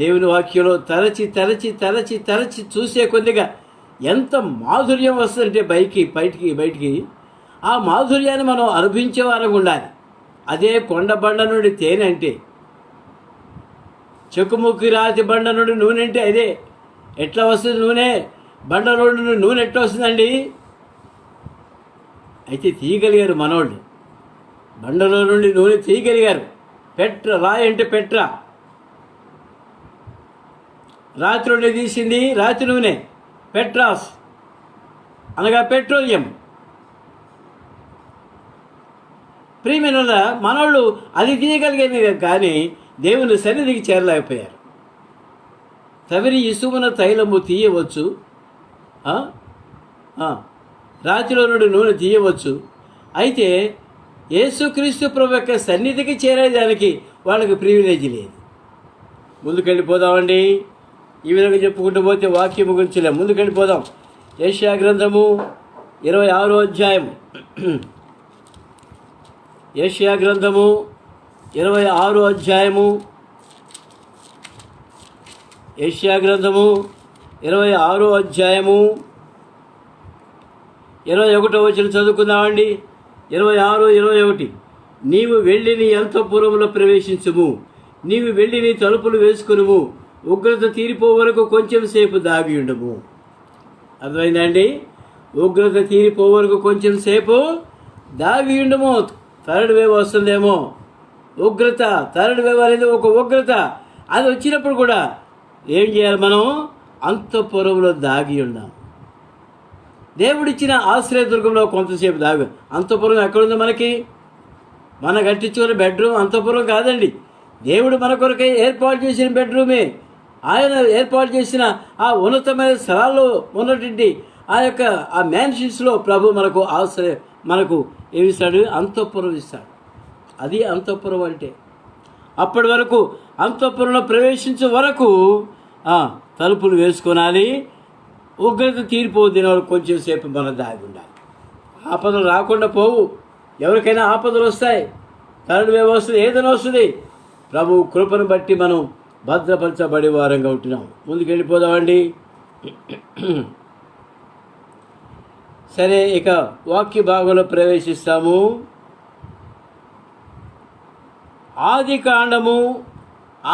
దేవుని వాక్యంలో తరచి తరచి తరచి తరచి చూసే కొద్దిగా ఎంత మాధుర్యం వస్తుందంటే బయటికి ఆ మాధుర్యాన్ని మనం అనుభవించే వారం ఉండాలి. అదే కొండ బండ నుండి తేనె అంటే, చెక్కుముక్కి రాతి బండ నుండి నూనె అంటే అదే. ఎట్లా వస్తుంది నూనె? బండ నుండి నూనె ఎట్లా వస్తుందండి? అయితే తీయగలిగారు మనోళ్ళు, బండలో నుండి నూనె తీయగలిగారు. రాయి అంటే రాతి నుండి తీసింది రాతి నూనె, పెట్రాస్ అనగా పెట్రోలియం. ప్రియమైన మనోళ్ళు అది తీయగలిగేది కానీ దేవుని సన్నిధికి చేరలేకపోయారు. తవిరి ఇసుమున తైలము తీయవచ్చు, రాతిలో నుండి నూనె తీయవచ్చు. అయితే యేసుక్రీస్తు ప్రభు యొక్క సన్నిధికి చేరేదానికి వాళ్ళకి ప్రివిలేజ్ లేదు. ముందుకెళ్ళిపోదామండి. ఈ విధంగా చెప్పుకుంటూ పోతే వాక్యము గురించి ముందుకెళ్ళిపోదాం. యెషయా గ్రంథము 26వ అధ్యాయము. యెషయా గ్రంథము 26వ అధ్యాయము. యెషయా గ్రంథము 26వ అధ్యాయము 21వ వచనం చదువుకుందామండి. 26, 21. నీవు వెళ్ళి నీ అంతఃపురములో ప్రవేశించుము, నీవు వెళ్ళి నీ తలుపులు వేసుకునుము, ఉగ్రత తీరిపో వరకు కొంచెం సేపు దాగి ఉండము. అర్థమైందండి? ఉగ్రత తీరిపో వరకు కొంచెం సేపు దాగి ఉండము. థర్డ్ వేవ్ వస్తుందేమో. ఉగ్రత, థర్డ్ వేవ్ అనేది ఒక ఉగ్రత. అది వచ్చినప్పుడు కూడా ఏం చేయాలి? మనం అంతఃపురంలో దాగి ఉండాం. దేవుడిచ్చిన ఆశ్రయదుర్గంలో కొంతసేపు దాగు. అంతఃపురం ఎక్కడుంది మనకి? మన కట్టించుకున్న బెడ్రూమ్ అంతఃపురం కాదండి. దేవుడు మన కొరకై ఏర్పాటు చేసిన బెడ్రూమే. ఆయన ఏర్పాటు చేసిన ఆ ఉన్నతమైన స్థలాల్లో ఉన్నటువంటి ఆ మ్యాన్షన్స్లో ప్రభు మనకు ఏమిస్తాడు? అంతఃపురం ఇస్తాడు. అది అంతఃపురం అంటే. అప్పటి వరకు అంతఃపురంలో ప్రవేశించే వరకు తలుపులు వేసుకోనాలి. ఉగ్రత తీరిపోతున్న వాళ్ళు కొంచెం సేపు మనం దాగి ఉండాలి. ఆపదలు రాకుండా పోవు. ఎవరికైనా ఆపదలు వస్తాయి, థర్డ్ వేవ్ వస్తుంది, ఏదైనా వస్తుంది. ప్రభు కృపను బట్టి మనం భద్రపరచబడే వారంగా ఉంటున్నాం. ముందుకెళ్ళిపోదామండి. సరే, ఇక వాక్య భాగంలో ప్రవేశిస్తాము. ఆది కాండము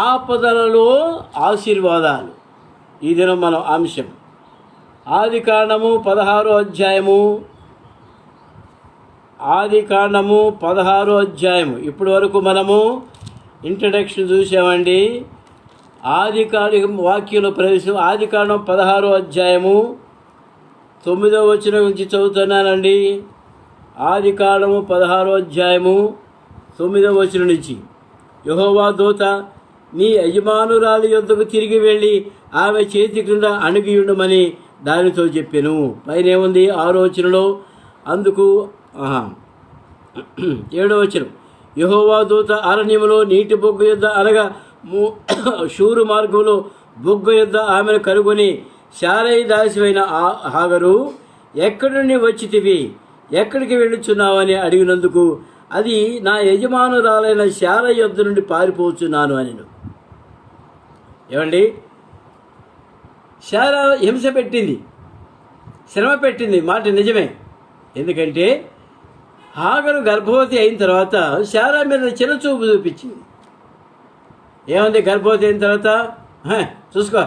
ఆపదలలో ఆశీర్వాదాలు. ఈ దినం మనం అంశం ఆది కాండము 16వ అధ్యాయము. ఆది కాండము 16వ అధ్యాయము. ఇప్పటి వరకు మనము ఇంట్రడక్షన్ చూసామండి. ఆది కాండం వాక్యంలో ప్రవేశం. ఆది కాండం 16వ అధ్యాయము 9వ వచనం నుంచి చదువుతున్నానండి. ఆది కాండము 16వ అధ్యాయము 9వ వచనం నుంచి. యెహోవా దూత నీ యజమానురాలి యొద్దకు తిరిగి వెళ్ళి ఆమె చేతి క్రింద అణిగి ఉండమని దానితో చెప్పాను. పైన ఏముంది? 6వ వచనంలో. అందుకు 7వ వచనం. యెహోవా దూత అరణ్యములో నీటి బొగ్గు యొద్ద అనగా షూరు మార్గంలో బొగ్గు యొద్ద ఆమెను కనుగొని, శారయి దాసివైన హాగరు, ఎక్కడి నుండి వచ్చితివి, ఎక్కడికి వెళ్ళుచున్నావని అడిగినందుకు, అది నా యజమానురాలైన శారయి యొద్ద నుండి పారిపోతున్నాను అని. ఏమండి? శారా హింస పెట్టింది, శ్రమ పెట్టింది, మాట నిజమే. ఎందుకంటే హాగరు గర్భవతి అయిన తర్వాత శారా మీద చిన్నచూపు చూపించింది. ఏముంది? గర్భవతి అయిన తర్వాత చూసుకో,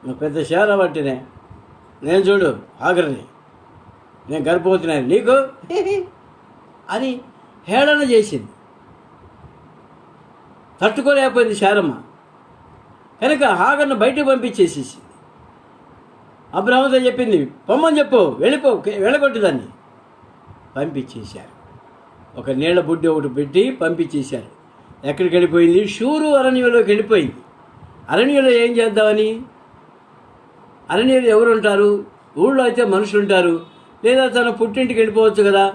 నువ్వు పెద్ద శారా పట్టినే, నేను చూడు హాగర్ని, నేను గర్భవతిని నీకు అని హేళన చేసింది. తట్టుకోలేకపోయింది శారమ్మ. కనుక హాగర్ను బయటకు పంపించేసేసింది. అబ్రహాముతో చెప్పింది, పొమ్మని చెప్పు, వెళ్ళగొట్టిదాన్ని. పంపించేశారు. ఒక నీళ్ల బుడ్డి ఒకటి పెట్టి పంపించేశారు. ఎక్కడికి వెళ్ళిపోయింది? షూరు అరణ్యంలోకి వెళ్ళిపోయింది. అరణ్యంలో ఏం చేద్దామని? అరణ్యంలో ఎవరు ఉంటారు? ఊళ్ళో అయితే మనుషులు ఉంటారు, లేదా తన పుట్టింటికి వెళ్ళిపోవచ్చు కదా.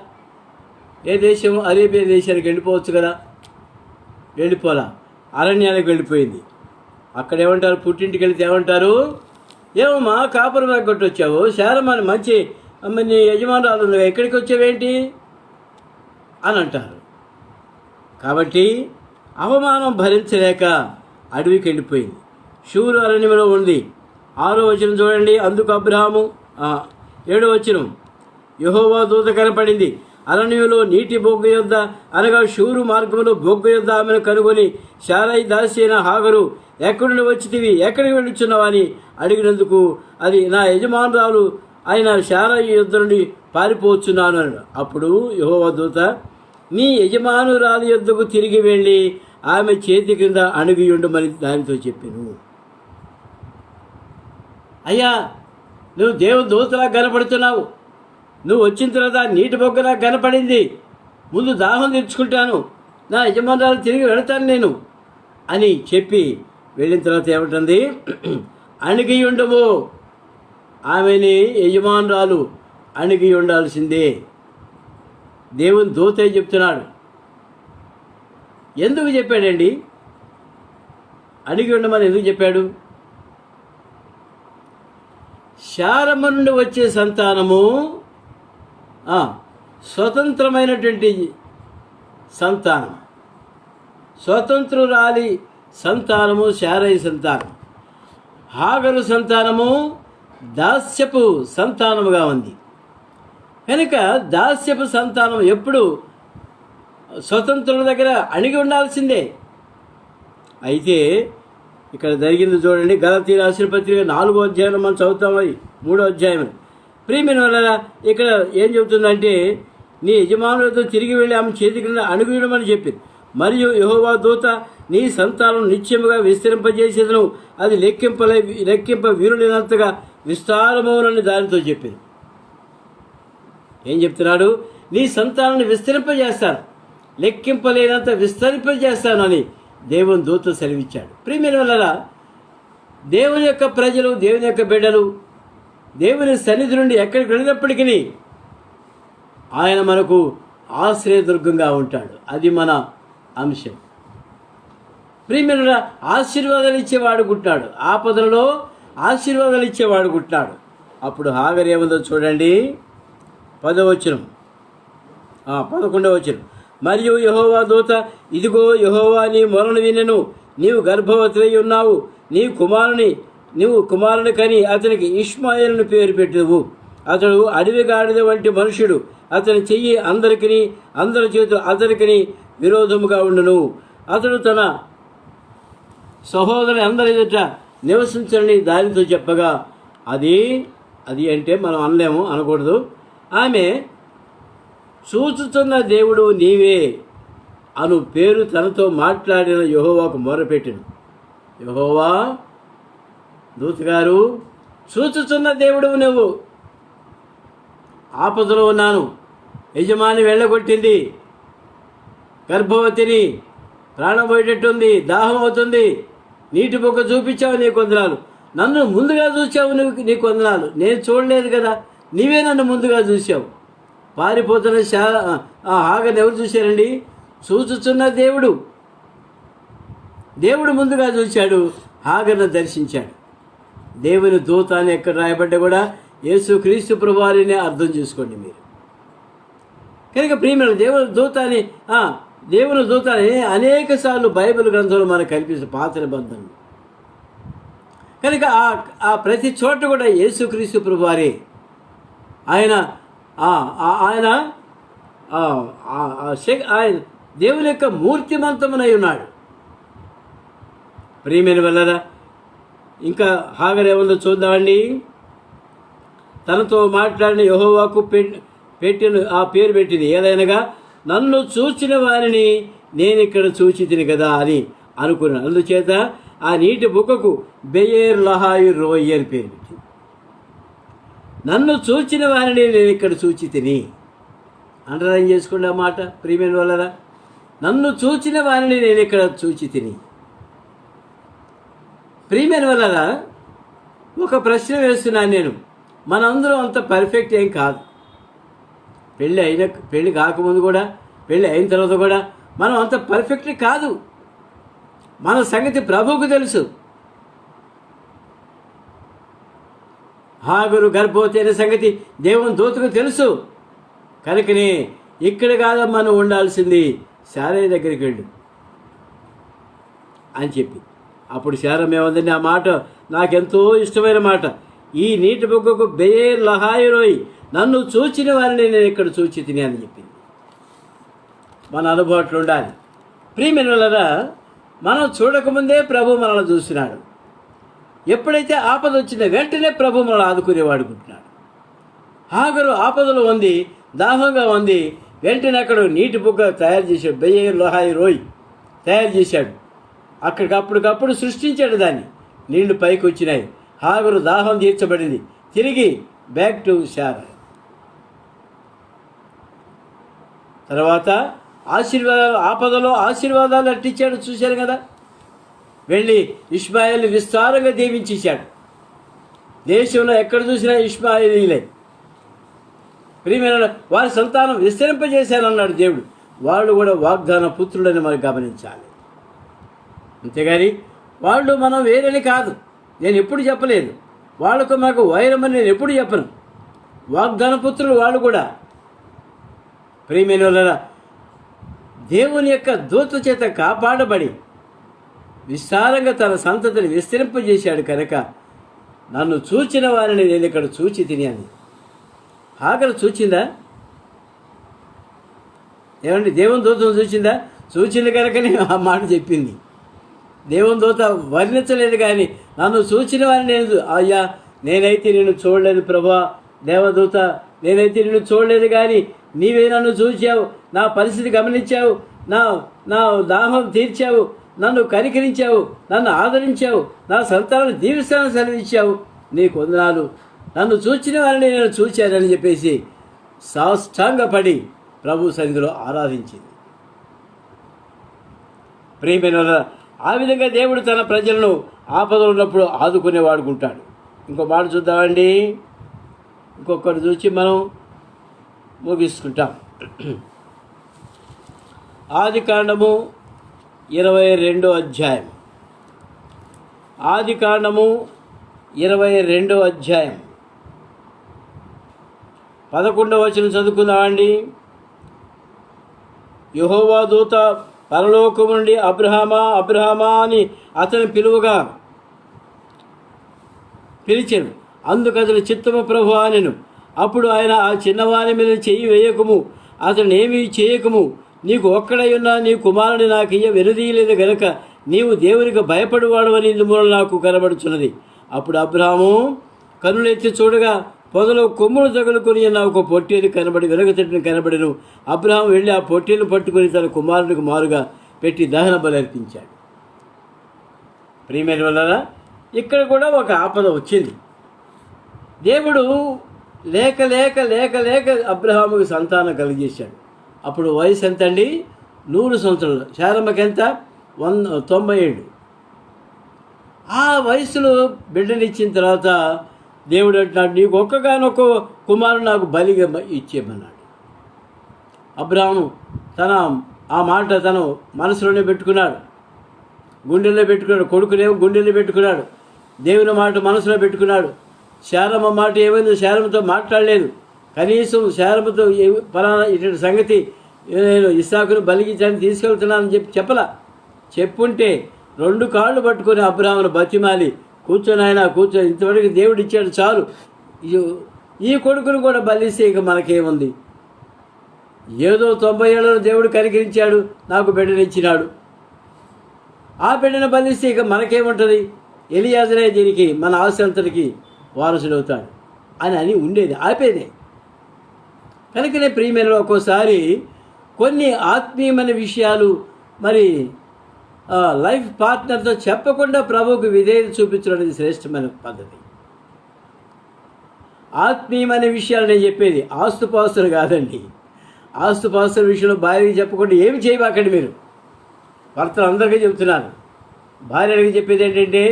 ఏ దేశం? అరేబియా దేశానికి వెళ్ళిపోవచ్చు కదా. వెళ్ళిపోలా, అరణ్యానికి వెళ్ళిపోయింది. అక్కడ ఏమంటారు? పుట్టింటికి వెళితే ఏమంటారు? ఏమమ్మా కాపురం కొట్టి వచ్చావు, శారమ్మని మంచి నీ యజమానురాలు నువ్వు ఎక్కడికి వచ్చావేంటి అని అంటారు. కాబట్టి అవమానం భరించలేక అడవికి వెళ్ళిపోయింది. షూరు అరణ్యంలో ఉంది. 6వ వచనం చూడండి. అందుకు అబ్రహాము 7వ వచనం, యెహోవా దూత కనపడింది అరణ్యంలో నీటి బొగ్గ యొద్ద, అనగా షూరు మార్గంలో బొగ్గ యొద్ద ఆమెను కనుగొని, శారయి దాసి అయిన హాగరు, ఎక్కడి నుండి వచ్చితివి, ఎక్కడికి వెళ్ళుచున్నావని అడిగినందుకు, అది నా యజమానురాలు ఆయన శారయి యుద్ధ నుండి పారిపోవచ్చున్నాను అన్నాడు. అప్పుడు యెహోవా దూత, నీ యజమానురాలి యొద్దకు తిరిగి వెళ్ళి ఆమె చేతి కింద అణిగియుండమని దానితో చెప్పాను. అయ్యా, నువ్వు దేవుని దూతలా కనపడుతున్నావు, నువ్వు వచ్చిన తర్వాత నీటి బొగ్గలా కనపడింది, ముందు దాహం తీర్చుకుంటాను, నా యజమానురాలు తిరిగి వెళతాను నేను అని చెప్పి వెళ్ళిన తర్వాత ఏమిటంది? అణిగి ఉండము, ఆమెని యజమానురాలు అణిగి ఉండాల్సిందే. దేవుని దూతే చెప్తున్నాడు. ఎందుకు చెప్పాడండి? అణిగి ఉండమని ఎందుకు చెప్పాడు? శారమ్మ నుండి వచ్చే సంతానము స్వతంత్రమైనటువంటి సంతానం, స్వతంత్రురాలి సంతానము శారయి సంతానం. హాగరు సంతానము దాస్యపు సంతానముగా ఉంది. కనుక దాస్యపు సంతానం ఎప్పుడు స్వతంత్రుల దగ్గర అణిగి ఉండాల్సిందే. అయితే ఇక్కడ జరిగింది చూడండి. గలతీ రాసిన పత్రిక 4వ అధ్యాయం మనం చదువుతాం, అది 3వ అధ్యాయం. ప్రియమైన వల్ల ఇక్కడ ఏం చెబుతుందంటే, నీ యజమానులతో తిరిగి వెళ్ళి ఆమె చేతి కింద అణిగియడమని చెప్పింది. మరియు యెహోవా దూత, నీ సంతానం నిత్యముగా విస్తరింపజేసేదను, అది లెక్కింప వీరులేనంతగా విస్తారమవునని దానితో చెప్పింది. ఏం చెప్తున్నాడు? నీ సంతానాన్ని విస్తరింపజేస్తాను, లెక్కింపలేనంత విస్తరింపజేస్తాను అని దేవుని దూత సెలవిచ్చాడు. ప్రియమైన వల్ల దేవుని యొక్క ప్రజలు, దేవుని యొక్క బిడ్డలు దేవుని సన్నిధి నుండి ఎక్కడికి వెళ్ళినప్పటికీ ఆయన మనకు ఆశ్రయదుర్గంగా ఉంటాడు. అది మన అంశం. ప్రియమైన ఆశీర్వాదాలు ఇచ్చేవాడుకుంటున్నాడు, ఆపదలలో ఆశీర్వాదాలు ఇచ్చేవాడుకుంటున్నాడు. అప్పుడు హాగర్ ఏముందో చూడండి. 10వ వచనం, 11వ వచనం. మరియు యెహోవా దూత, ఇదిగో యెహోవా నీ మొరను వినెను, నీవు గర్భవతి ఉన్నావు, నీవు కుమారుని కని అతనికి ఇష్మాయేలును పేరు పెట్టువు. అతడు అడవి గాడిద వంటి మనుషుడు, అతని చెయ్యి అందరి చేతులు అతనికి విరోధముగా ఉండును. అతడు తన సహోదరుని అందరి ఎదుట నివసించని దానితో చెప్పగా, అది అంటే మనం అనకూడదు. ఆమె చూచుతున్న దేవుడు నీవే అను పేరు తనతో మాట్లాడిన యెహోవాకు మొరపెట్టెను. యెహోవా దూతగారు, చూచుతున్న దేవుడు నువ్వు, ఆపదలో ఉన్నాను, యజమాని వెళ్ళగొట్టింది, గర్భవతిని, ప్రాణం పోయేటట్టుంది, దాహం అవుతుంది, నీటి బొగ్గ చూపించావు, నీ కొందనాలు, నన్ను ముందుగా చూసావు, నువ్వు నీ కొందనాలు, నేను చూడలేదు కదా, నీవే నన్ను ముందుగా చూసావు. పారిపోతున్న హాగర్ని ఎవరు చూశారండి? చూచుచున్న దేవుడు ముందుగా చూశాడు, హాగర్ను దర్శించాడు. దేవుని దూత అని ఎక్కడ రాయబడ్డా కూడా యేసు క్రీస్తు ప్రభువారినే అర్థం చేసుకోండి మీరు. కనుక ప్రియమైన దేవుని దూత అని అనేక సార్లు బైబిల్ గ్రంథంలో మనకు కనిపిస్తుంది, పాత నిబంధనలు. కనుక ఆ ప్రతి చోట కూడా యేసు క్రీస్తు ప్రభువారే. ఆయన దేవుని యొక్క మూర్తిమంతమునై ఉన్నాడు. ప్రియమైన వల్లరా ఇంకా హాగర్ ఏముందో చూద్దామండి. తనతో మాట్లాడిన యెహోవాకు ఆ పేరు పెట్టింది. ఏదైనగా నన్ను చూచిన వారిని నేను ఇక్కడ చూచితిని కదా అని అనుకున్నాను. అందుచేత ఆ నీటి బుక్కకు బెయేర్ లహాయి రోయి అని పేరు పెట్టింది. నన్ను చూచిన వారిని నేను ఇక్కడ చూచితిని. అండర్లైన్ చేసుకోండి ఆ మాట ప్రియమైన వల్లరా. నన్ను చూచిన వారిని నేను ఇక్కడ చూచి తిని. ప్రియమైన వల్ల ఒక ప్రశ్న వేస్తున్నాను నేను. మనందరం అంత పర్ఫెక్ట్ ఏం కాదు. పెళ్ళి కాకముందు కూడా, పెళ్ళి అయిన తర్వాత కూడా మనం అంత పర్ఫెక్ట్ కాదు. మన సంగతి ప్రభువుకు తెలుసు. హాగరు గర్భవతి అనే సంగతి దేవుని దూతకు తెలుసు. కనుకనే ఇక్కడ కాదమ్మా మనం ఉండాల్సింది, శారయ్య దగ్గరికి వెళ్ళు అని చెప్పి. అప్పుడు శారమ్మ ఏమందండి, ఆ మాట నాకెంతో ఇష్టమైన మాట. ఈ నీటి బొగ్గకు బెయేర్ లహాయిరోయి, నన్ను చూచిన వారిని నేను ఇక్కడ చూచి తిని అని చెప్పింది. మన అనుభవాట్లు ఉండాలి. ప్రియమైనలారా, మనం చూడకముందే ప్రభు మనల్ని చూసినాడు. ఎప్పుడైతే ఆపద వచ్చిందో వెంటనే ప్రభు మనల్ని ఆదుకునేవాడుకుంటున్నాడు. హాగరు ఆపదలు ఉంది, దాహంగా ఉంది. వెంటనే అక్కడ నీటి బుగ్గ తయారు చేశాడు. బెయేర్ లహాయి రోయ్ తయారు చేశాడు. అప్పటికప్పుడు సృష్టించాడు దాన్ని. నీళ్లు పైకి వచ్చినాయి. హాగరు దాహం తీర్చబడింది. తిరిగి బ్యాక్ టు శారా. తర్వాత ఆశీర్వాదాలు, ఆపదలో ఆశీర్వాదాలు అట్టించాడు. చూశారు కదా. వెళ్ళి ఇష్మాయేలు విస్తారంగా దీవించేశాడు. దేశంలో ఎక్కడ చూసినా ఇష్మాయేలీలే. ప్రియమైన వారి సంతానం విస్తరింపజేశానన్నాడు దేవుడు. వాళ్ళు కూడా వాగ్దాన పుత్రులని మనం గమనించాలి. అంతేగాని వాళ్ళు మనం వేరేని కాదు. నేను ఎప్పుడు చెప్పలేదు. వాళ్ళకు మాకు వైరమని నేను ఎప్పుడు చెప్పను. వాగ్దాన పుత్రులు వాళ్ళు కూడా. ప్రియమైన వాళ్ళ దేవుని యొక్క దూత చేత కాపాడబడి విస్తారంగా తన సంతతిని విస్తరింపజేశాడు. కనుక నన్ను చూచిన వారిని నేను ఇక్కడ చూచి తిని. హాగరు చూచిందా? ఏమండి, దేవుని దూతను చూచిందా? చూచింది కనుకనే ఆ మాట చెప్పింది. దేవుని దూత వర్ణించలేదు, కానీ నన్ను చూచిన వారిని నేను, అయ్యా నేనైతే నిన్ను చూడలేదు ప్రభా, దేవదూత నేనైతే నిన్ను చూడలేదు, కానీ నీవే నన్ను చూచావు, నా పరిస్థితి గమనించావు, నా దాహం తీర్చావు, నన్ను కనికరించావు, నన్ను ఆదరించావు, నా సంతానాన్ని దీవిస్తానని సెలవిచ్చావు, నీకు వందనాలు, నన్ను చూచిన వారిని నేను చూచానని చెప్పేసి సాష్టాంగపడి ప్రభు సన్నిధిలో ఆరాధించింది. ప్రియమైన ఆ విధంగా దేవుడు తన ప్రజలను ఆపదలు ఉన్నప్పుడు ఆదుకునేవాడుకుంటాడు. ఇంకో మాట చూద్దామండి. ఇంకొకటి చూసి మనం ముగిస్తుంటాం. ఆదికాండము 22వ అధ్యాయం. ఆదికాండము 22వ అధ్యాయం 11వ వచనం చదువుకుందామండి. యెహోవా దూత పరలోకము నుండి అబ్రహామా అబ్రహామా అని అతని పిలిచెను. అందుకు అతని చిత్తము ప్రభువా అనెను. అప్పుడు ఆయన, ఆ చిన్నవాని మీద చెయ్యి వేయకము, అతను ఏమీ చేయకము, నీకు ఒక్కడై ఉన్నా నీ కుమారుని నాకు వెనుదీయలేదు గనుక నీవు దేవునికి భయపడువాడు అని ఇందుమూల నాకు కనబడుచున్నది. అప్పుడు అబ్రహాము కన్నులెత్తి చూడగా పొదలో కొమ్ములు తగులుకొని ఒక పొట్టేలు కనబడి వెనకతటిని కనబడెను. అబ్రహాం వెళ్ళి ఆ పొట్టేలు పట్టుకొని తన కుమారునికి మారుగా పెట్టి దహన బలి అర్పించాడు. ప్రియమైన వల్ల ఇక్కడ కూడా ఒక ఆపద వచ్చింది. దేవుడు లేక లేక లేక లేక అబ్రహాముకి సంతానం కలిగజేశాడు. అప్పుడు వయసు ఎంత అండి? 100 సంవత్సరాలు. శారమ్మకి ఎంత? 97. ఆ వయసులో బిడ్డనిచ్చిన తర్వాత దేవుడు అంటున్నాడు, నీకు ఒక్కగానొక్క కుమారుడు నాకు బలిగా ఇచ్చేయమన్నాడు. అబ్రహాము ఆ మాట తను మనసులోనే పెట్టుకున్నాడు, గుండెల్లో పెట్టుకున్నాడు. కొడుకునేమో గుండెల్లో పెట్టుకున్నాడు, దేవుని మాట మనసులో పెట్టుకున్నాడు. శారమ్మ మాట ఏమైందో శారమ్మతో మాట్లాడలేదు. కనీసం శారమ్మతో పలానా ఇటువంటి సంగతి నేను ఇస్సాకును బలిగించాలని తీసుకెళ్తున్నానని చెప్పలా. చెప్పుంటే 2 కాళ్ళు పట్టుకొని అబ్రహామును బతిమాలి, కూర్చొని ఆయన కూర్చొని, ఇంతవరకు దేవుడు ఇచ్చాడు చాలు, ఈ కొడుకును కూడా బలిస్తే ఇక మనకేముంది? ఏదో 90 ఏళ్ళలో దేవుడు కనికరించాడు, నాకు బిడ్డనిచ్చినాడు, ఆ బిడ్డను బలిస్తే ఇక మనకేముంటుంది? ఎలియాజరే దీనికి మన ఆశంతరికి వారసుడవుతాడు అని ఉండేది, ఆపేదే. కనుకనే ప్రియమైన ఒక్కోసారి కొన్ని ఆత్మీయమైన విషయాలు మరి లైఫ్ పార్ట్నర్తో చెప్పకుండా ప్రభువుకు విధేయత చూపించడం అనేది శ్రేష్టమైన పద్ధతి. ఆత్మీయమైన విషయాలు నేను చెప్పేది ఆస్తుపాస్తులు కాదండి. ఆస్తుపాస్తుల విషయంలో భార్యకి చెప్పకుండా ఏమి చేయబాకండి మీరు. భర్తలు అందరికీ చెబుతున్నాను. భార్యకి చెప్పేది ఏంటంటే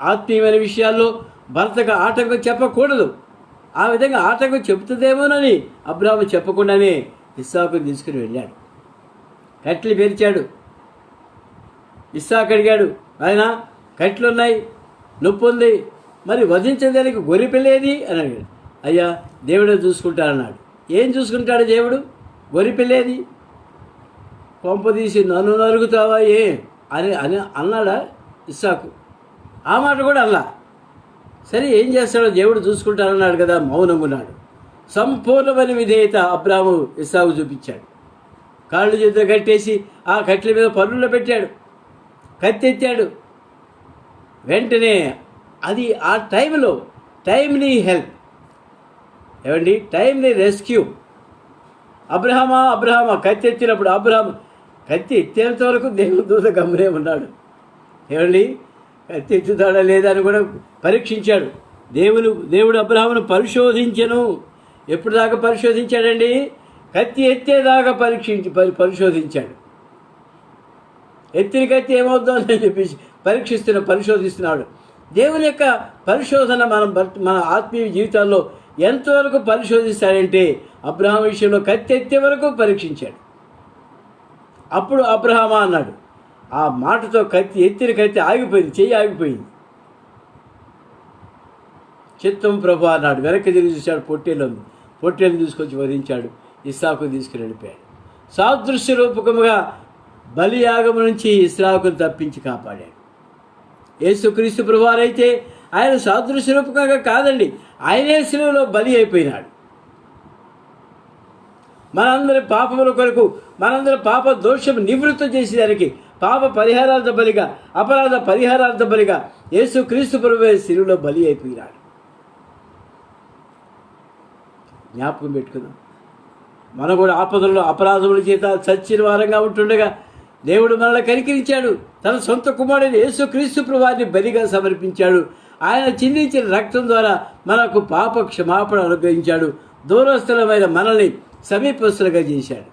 ఆత్మీయమైన విషయాల్లో భర్తకు ఆటంకం చెప్పకూడదు. ఆ విధంగా ఆటంకం చెబుతుందేమోనని అబ్రాహాము చెప్పకుండానే ఇస్సాకుని తీసుకుని వెళ్ళాడు. కట్లు పేర్చాడు. ఇస్సాకు అడిగాడు, ఆయన కట్లున్నాయి, నొప్పి ఉంది, మరి వధించడానికి గొర్రె పిల్లేది అని అడిగాడు. అయ్యా దేవుడే చూసుకుంటారన్నాడు. ఏం చూసుకుంటాడు దేవుడు? గొర్రె పిల్లేది? కొంప తీసి నన్ను నరుగుతావా ఏ అని అని అన్నాడా ఇస్సాకు? ఆ మాట కూడా అల్లా. సరే ఏం చేస్తాడో దేవుడు చూసుకుంటారన్నాడు కదా, మౌనంగా ఉన్నాడు. సంపూర్ణమైన విధేయత అబ్రాహాము ఇస్సాకు చూపించాడు. కాళ్ళు చేతులు కట్టేసి ఆ కట్ల మీద పనుల్లో పెట్టాడు, కత్తెత్తాడు. వెంటనే అది ఆ టైంలో టైమ్లీ హెల్ప్, ఏమండి, టైమ్లీ రెస్క్యూ. అబ్రహామా కత్తి ఎత్తినప్పుడు అబ్రహాం కత్తి ఎత్తేంత వరకు దేవుడు దూత గమ్మునే ఉన్నాడు. ఏమండి, కత్తి ఎత్తుతాడా లేదా అని కూడా పరీక్షించాడు. దేవుడు అబ్రహామును పరిశోధించను. ఎప్పుడు దాకా పరిశోధించాడండి? కత్తి ఎత్తేదాకా పరిశోధించాడు. ఎత్తిన కత్తి ఏమవుతుందో అని చెప్పేసి పరిశోధిస్తున్నాడు. దేవుని యొక్క పరిశోధన మన ఆత్మీయ జీవితాల్లో ఎంతవరకు పరిశోధిస్తాడంటే అబ్రహాం విషయంలో కత్తి ఎత్తే వరకు పరీక్షించాడు. అప్పుడు అబ్రహామా అన్నాడు. ఆ మాటతో ఎత్తిన కత్తి ఆగిపోయింది, చెయ్యి ఆగిపోయింది. చిత్తం ప్రభు అన్నాడు. వెనక్కి తిరిగి చూశాడు. పొట్టేలను తీసుకొచ్చి వధించాడు. ఇస్సాకును తీసుకుని వెళ్ళిపోయాడు. సాదృశ్య రూపకముగా బలియాగము నుంచి ఇస్సాకును తప్పించి కాపాడాడు. యేసుక్రీస్తు ప్రభువారైతే ఆయన సాదృశ్య రూపకంగా కాదండి, ఆయనే శిలువలో బలి అయిపోయినాడు. మనందరి పాపముల కొరకు, మనందరి పాప దోషం నివృత్తి చేసేదానికి, పాప పరిహారార్థ బలిగా, అపరాధ పరిహారార్థ బలిగా యేసుక్రీస్తు ప్రభువే శిలువలో బలి అయిపోయినాడు. జ్ఞాపకం పెట్టుకుందాం. మనం కూడా ఆపదల్లో అపరాధముల చేత చచ్చిన వారంగా ఉంటుండగా దేవుడు మనల్ని కనికరించాడు. తన సొంత కుమారుడు యేసుక్రీస్తు ప్రభువారిని బలిగా సమర్పించాడు. ఆయన చిందించిన రక్తం ద్వారా మనకు పాప క్షమాపణ అనుగ్రహించాడు. దూరస్థలమైన మనల్ని సమీపస్తులుగా చేశాడు.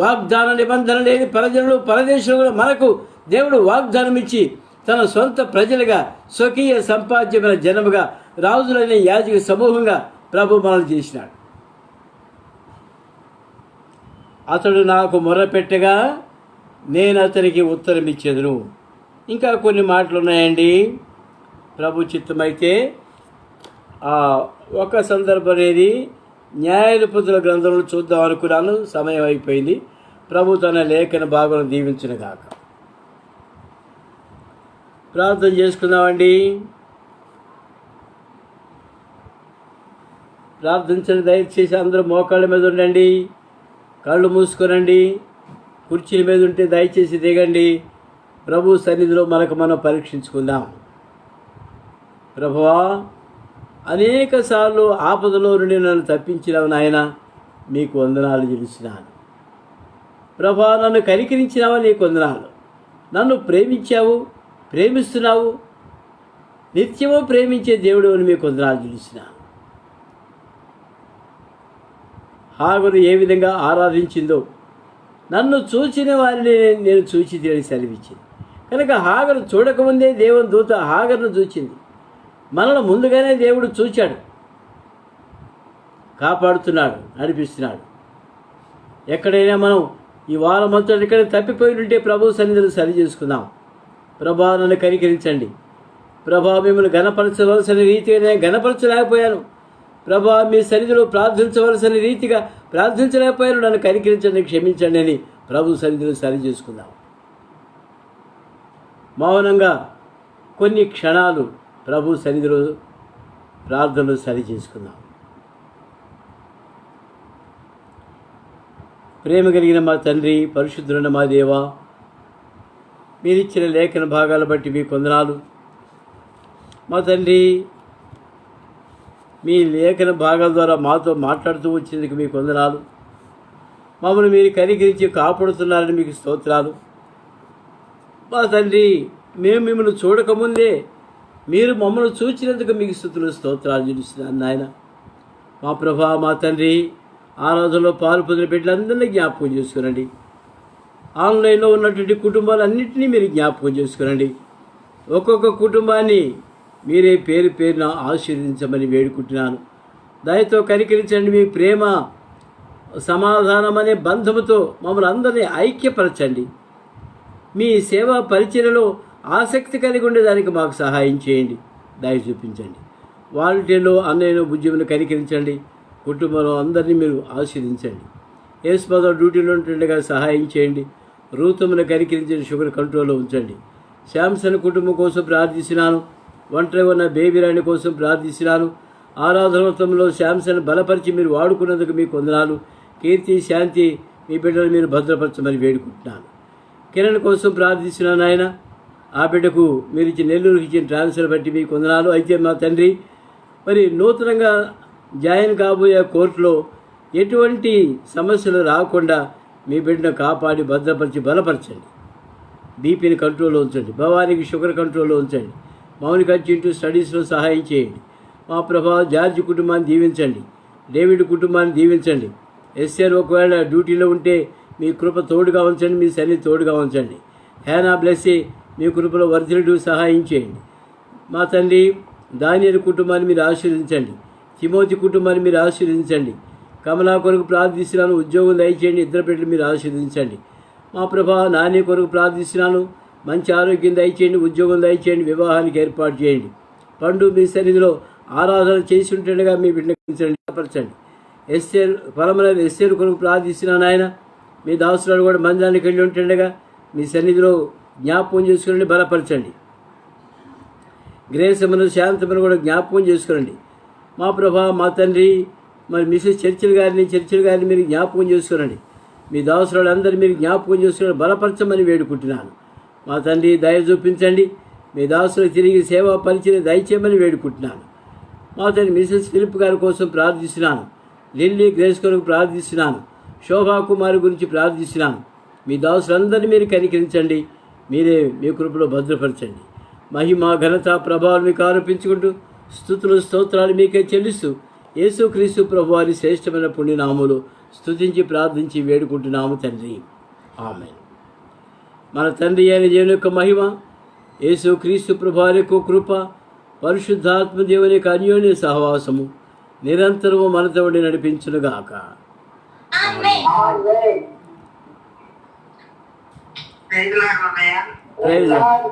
వాగ్దాన నిబంధన లేని ప్రజలు పరదేశంలో మనకు దేవుడు వాగ్దానం ఇచ్చి తన సొంత ప్రజలుగా, స్వకీయ సంపాద్యమైన జనముగా, రాజులైన యాజక సమూహంగా ప్రభు మనల్ని చేసినాడు. అతడు నాకు మొర్రపెట్టగా నేను అతనికి ఉత్తరం ఇచ్చేదను. ఇంకా కొన్ని మాటలు ఉన్నాయండి. ప్రభు చిత్తమైతే ఒక సందర్భం అనేది న్యాయాధిపతుల గ్రంథంలో చూద్దాం అనుకున్నాను. సమయం అయిపోయింది. ప్రభు తన లేఖన భాగం దీవించునుగాక. ప్రార్థన చేసుకుందామండి. ప్రార్థించండి. దయచేసి అందరూ మోకాళ్ళ మీద ఉండండి, కళ్ళు మూసుకోనండి. కుర్చీల మీద ఉంటే దయచేసి దిగండి. ప్రభు సన్నిధిలో మనం పరీక్షించుకుందాం. ప్రభువా, అనేక సార్లు ఆపదలో నుండి నన్ను తప్పించినావు నాయన, మీకు వందనాలు చెల్లిస్తున్నాను. ప్రభువా, నన్ను కనికరించినావా, నీకు వందనాలు. నన్ను ప్రేమించావు, ప్రేమిస్తున్నావు, నిత్యము ప్రేమించే దేవుడు అని మీకు వందనాలు చెల్లిస్తున్నాను. హాగరు ఏ విధంగా ఆరాధించిందో నన్ను చూచిన వారిని నేను చూచి దేవుని సెలవిచ్చింది. కనుక హాగరు చూడకముందే దేవుని దూత హాగరును చూచింది. మనల్ని ముందుగానే దేవుడు చూచాడు, కాపాడుతున్నాడు, నడిపిస్తున్నాడు. ఎక్కడైనా మనం ఈ వారం మొత్తం ఎక్కడైనా తప్పిపోయి ఉంటే ప్రభు సన్నిధిని సరి చేసుకుందాం. ప్రభా, నన్ను కనికరించండి. ప్రభా, మిమ్మల్ని గణపరచవలసిన రీతిగా నేను గణపరచలేకపోయాను. ప్రభా, మీ సన్నిధిలో ప్రార్థించవలసిన రీతిగా ప్రార్థించలేకపోయాను, నన్ను కనికరించండి, క్షమించండి అని ప్రభు సన్నిధిలో సరి చేసుకుందాం. మౌనంగా కొన్ని క్షణాలు ప్రభు సన్నిధిలో ప్రార్థనలు సరి చేసుకుందాం. ప్రేమ కలిగిన మా తండ్రి, పరిశుద్ధులైన మా దేవా, మీరిచ్చిన లేఖన భాగాలు బట్టి మీకు వందనాలు. మా తండ్రి, మీ లేఖన భాగాల ద్వారా మాతో మాట్లాడుతూ వచ్చినందుకు మీకు వందనాలు. మమ్మల్ని మీరు కనికరించి కాపాడుతున్నారని మీకు స్తోత్రాలు. మా తండ్రి, మేము మిమ్మల్ని చూడకముందే మీరు మమ్మల్ని చూచినందుకు మీకు స్తుతులు, స్తోత్రాలు చెల్లిస్తున్నాను నాయన. మా ప్రభా మా తండ్రి ఆరాధనలో పాలు పొందిన బిడ్డలందరినీ జ్ఞాపకం చేసుకునండి. ఆన్లైన్లో ఉన్నటువంటి కుటుంబాలన్నింటినీ మీరు జ్ఞాపకం చేసుకునండి. ఒక్కొక్క కుటుంబాన్ని మీరే పేరు పేరున ఆశీర్వదించమని వేడుకుంటున్నాను. దయతో కనికరించండి. మీ ప్రేమ సమాధానం అనే బంధముతో మమ్మల్ని అందరినీ ఐక్యపరచండి. మీ సేవా పరిచర్యలో ఆసక్తి కలిగి ఉండేదానికి మాకు సహాయం చేయండి. దయ చూపించండి. వాలంటీర్లు అన్నయ్యను బుజ్జిమును కనికరించండి. కుటుంబంలో అందరినీ మీరు ఆశీర్వదించండి. యేసుపాద డ్యూటీలో ఉంటుండగా సహాయం చేయండి. రూతమును కనికరించండి. షుగర్ కంట్రోల్లో ఉంచండి. శాంసన్ కుటుంబం కోసం ప్రార్థిస్తున్నాను. ఒంటరి ఉన్న బేబీరాణి కోసం ప్రార్థిస్తున్నాను. ఆరాధనోత్సవంలో శాంసన్ బలపరిచి మీరు వాడుకున్నందుకు మీకు వందనాలు. కీర్తి శాంతి మీ బిడ్డలు మీరు భద్రపరచమని వేడుకుంటున్నాను. కిరణ్ కోసం ప్రార్థిస్తున్నాను. ఆయన ఆ బిడ్డకు మీరు ఇచ్చిన నెల్లూరుకి ఇచ్చిన ట్రాన్స్ఫర్ బట్టి మీకు వందనాలు. అయితే మా తండ్రి మరి నూతనంగా జాయిన్ కాబోయే కోర్టులో ఎటువంటి సమస్యలు రాకుండా మీ బిడ్డను కాపాడి భద్రపరిచి బలపరచండి. బీపీని కంట్రోల్లో ఉంచండి. భవానికి షుగర్ కంట్రోల్లో ఉంచండి. మౌనిక చింటూ స్టడీస్లో సహాయం చేయండి. మా ప్రభా జార్జ్ కుటుంబాన్ని దీవించండి. డేవిడ్ కుటుంబాన్ని దీవించండి. ఎస్ఆర్ ఒకవేళ డ్యూటీలో ఉంటే మీ కృప తోడుగా ఉంచండి. మీ సన్నిధి తోడుగా ఉంచండి. హేనా బ్లెస్సి మీ కృపలో వర్ధిల్లుటూ సహాయం చేయండి. మా తండ్రి దానియేలు కుటుంబాన్ని మీరు ఆశీర్వదించండి. తిమోతి కుటుంబాన్ని మీరు ఆశీర్వదించండి. కమలా కొరకు ప్రార్థిస్తున్నాను. ఉద్యోగం దయచేయండి. ఇద్దరు బిడ్డలు మీరు ఆశీర్వదించండి. మా ప్రభా నాని కొరకు ప్రార్థిస్తున్నాను. మంచి ఆరోగ్యం దయచేయండి. ఉద్యోగం దయచేయండి. వివాహానికి ఏర్పాటు చేయండి. పండు మీ సన్నిధిలో ఆరాధన చేసి ఉంటుండగా మీ బిడ్డను పరచండి. ఎస్ఆర్ పరమమైన ఎస్ఆర్ కొరకు ప్రార్థిస్తున్నాను. ఆయన మీ దాసురాలు కూడా మందిరానికి వెళ్ళి ఉంటుండగా మీ సన్నిధిలో జ్ఞాపకం చేసుకుని బలపరచండి. గ్రేసమును శాంతమును కూడా జ్ఞాపకం చేసుకురండి. మా ప్రభా మా తండ్రి మరి మిసెస్ చర్చిల్ గారిని మీరు జ్ఞాపకం చేసుకురండి. మీ దాసురాలు అందరూ మీరు జ్ఞాపకం చేసుకుని బలపరచమని వేడుకుంటున్నాను. మా తండ్రి దయ చూపించండి. మీ దాసులు తిరిగి సేవా పరిచయం దయచేయమని వేడుకుంటున్నాను. మా తండ్రి మిసెస్ ఫిలిప్ గారి కోసం ప్రార్థిస్తున్నాను. లిల్లీ గ్రేస్ కొరకు ప్రార్థిస్తున్నాను. శోభా కుమారి గురించి ప్రార్థిస్తున్నాను. మీ దాసులందరినీ మీరు కనికరించండి. మీరే మీ కృపలో భద్రపరచండి. మహిమ ఘనత ప్రభావం మీకు ఆరోపించుకుంటూ స్తుతులు స్తోత్రాలు మీకే చెల్లిస్తూ యేసుక్రీస్తు ప్రభువారి శ్రేష్టమైన పుణ్యనామములు స్తుతించి ప్రార్థించి వేడుకుంటున్నాము తండ్రి. ఆమేన్. మన తండ్రి అయిన దేవుని యొక్క మహిమ, యేసుక్రీస్తు ప్రభువారి యొక్క కృప, పరిశుద్ధాత్మ దేవుని యొక్క అన్యోన్య సహవాసము నిరంతరము మనతో ఉండి నడిపించునుగాక. Praise lord.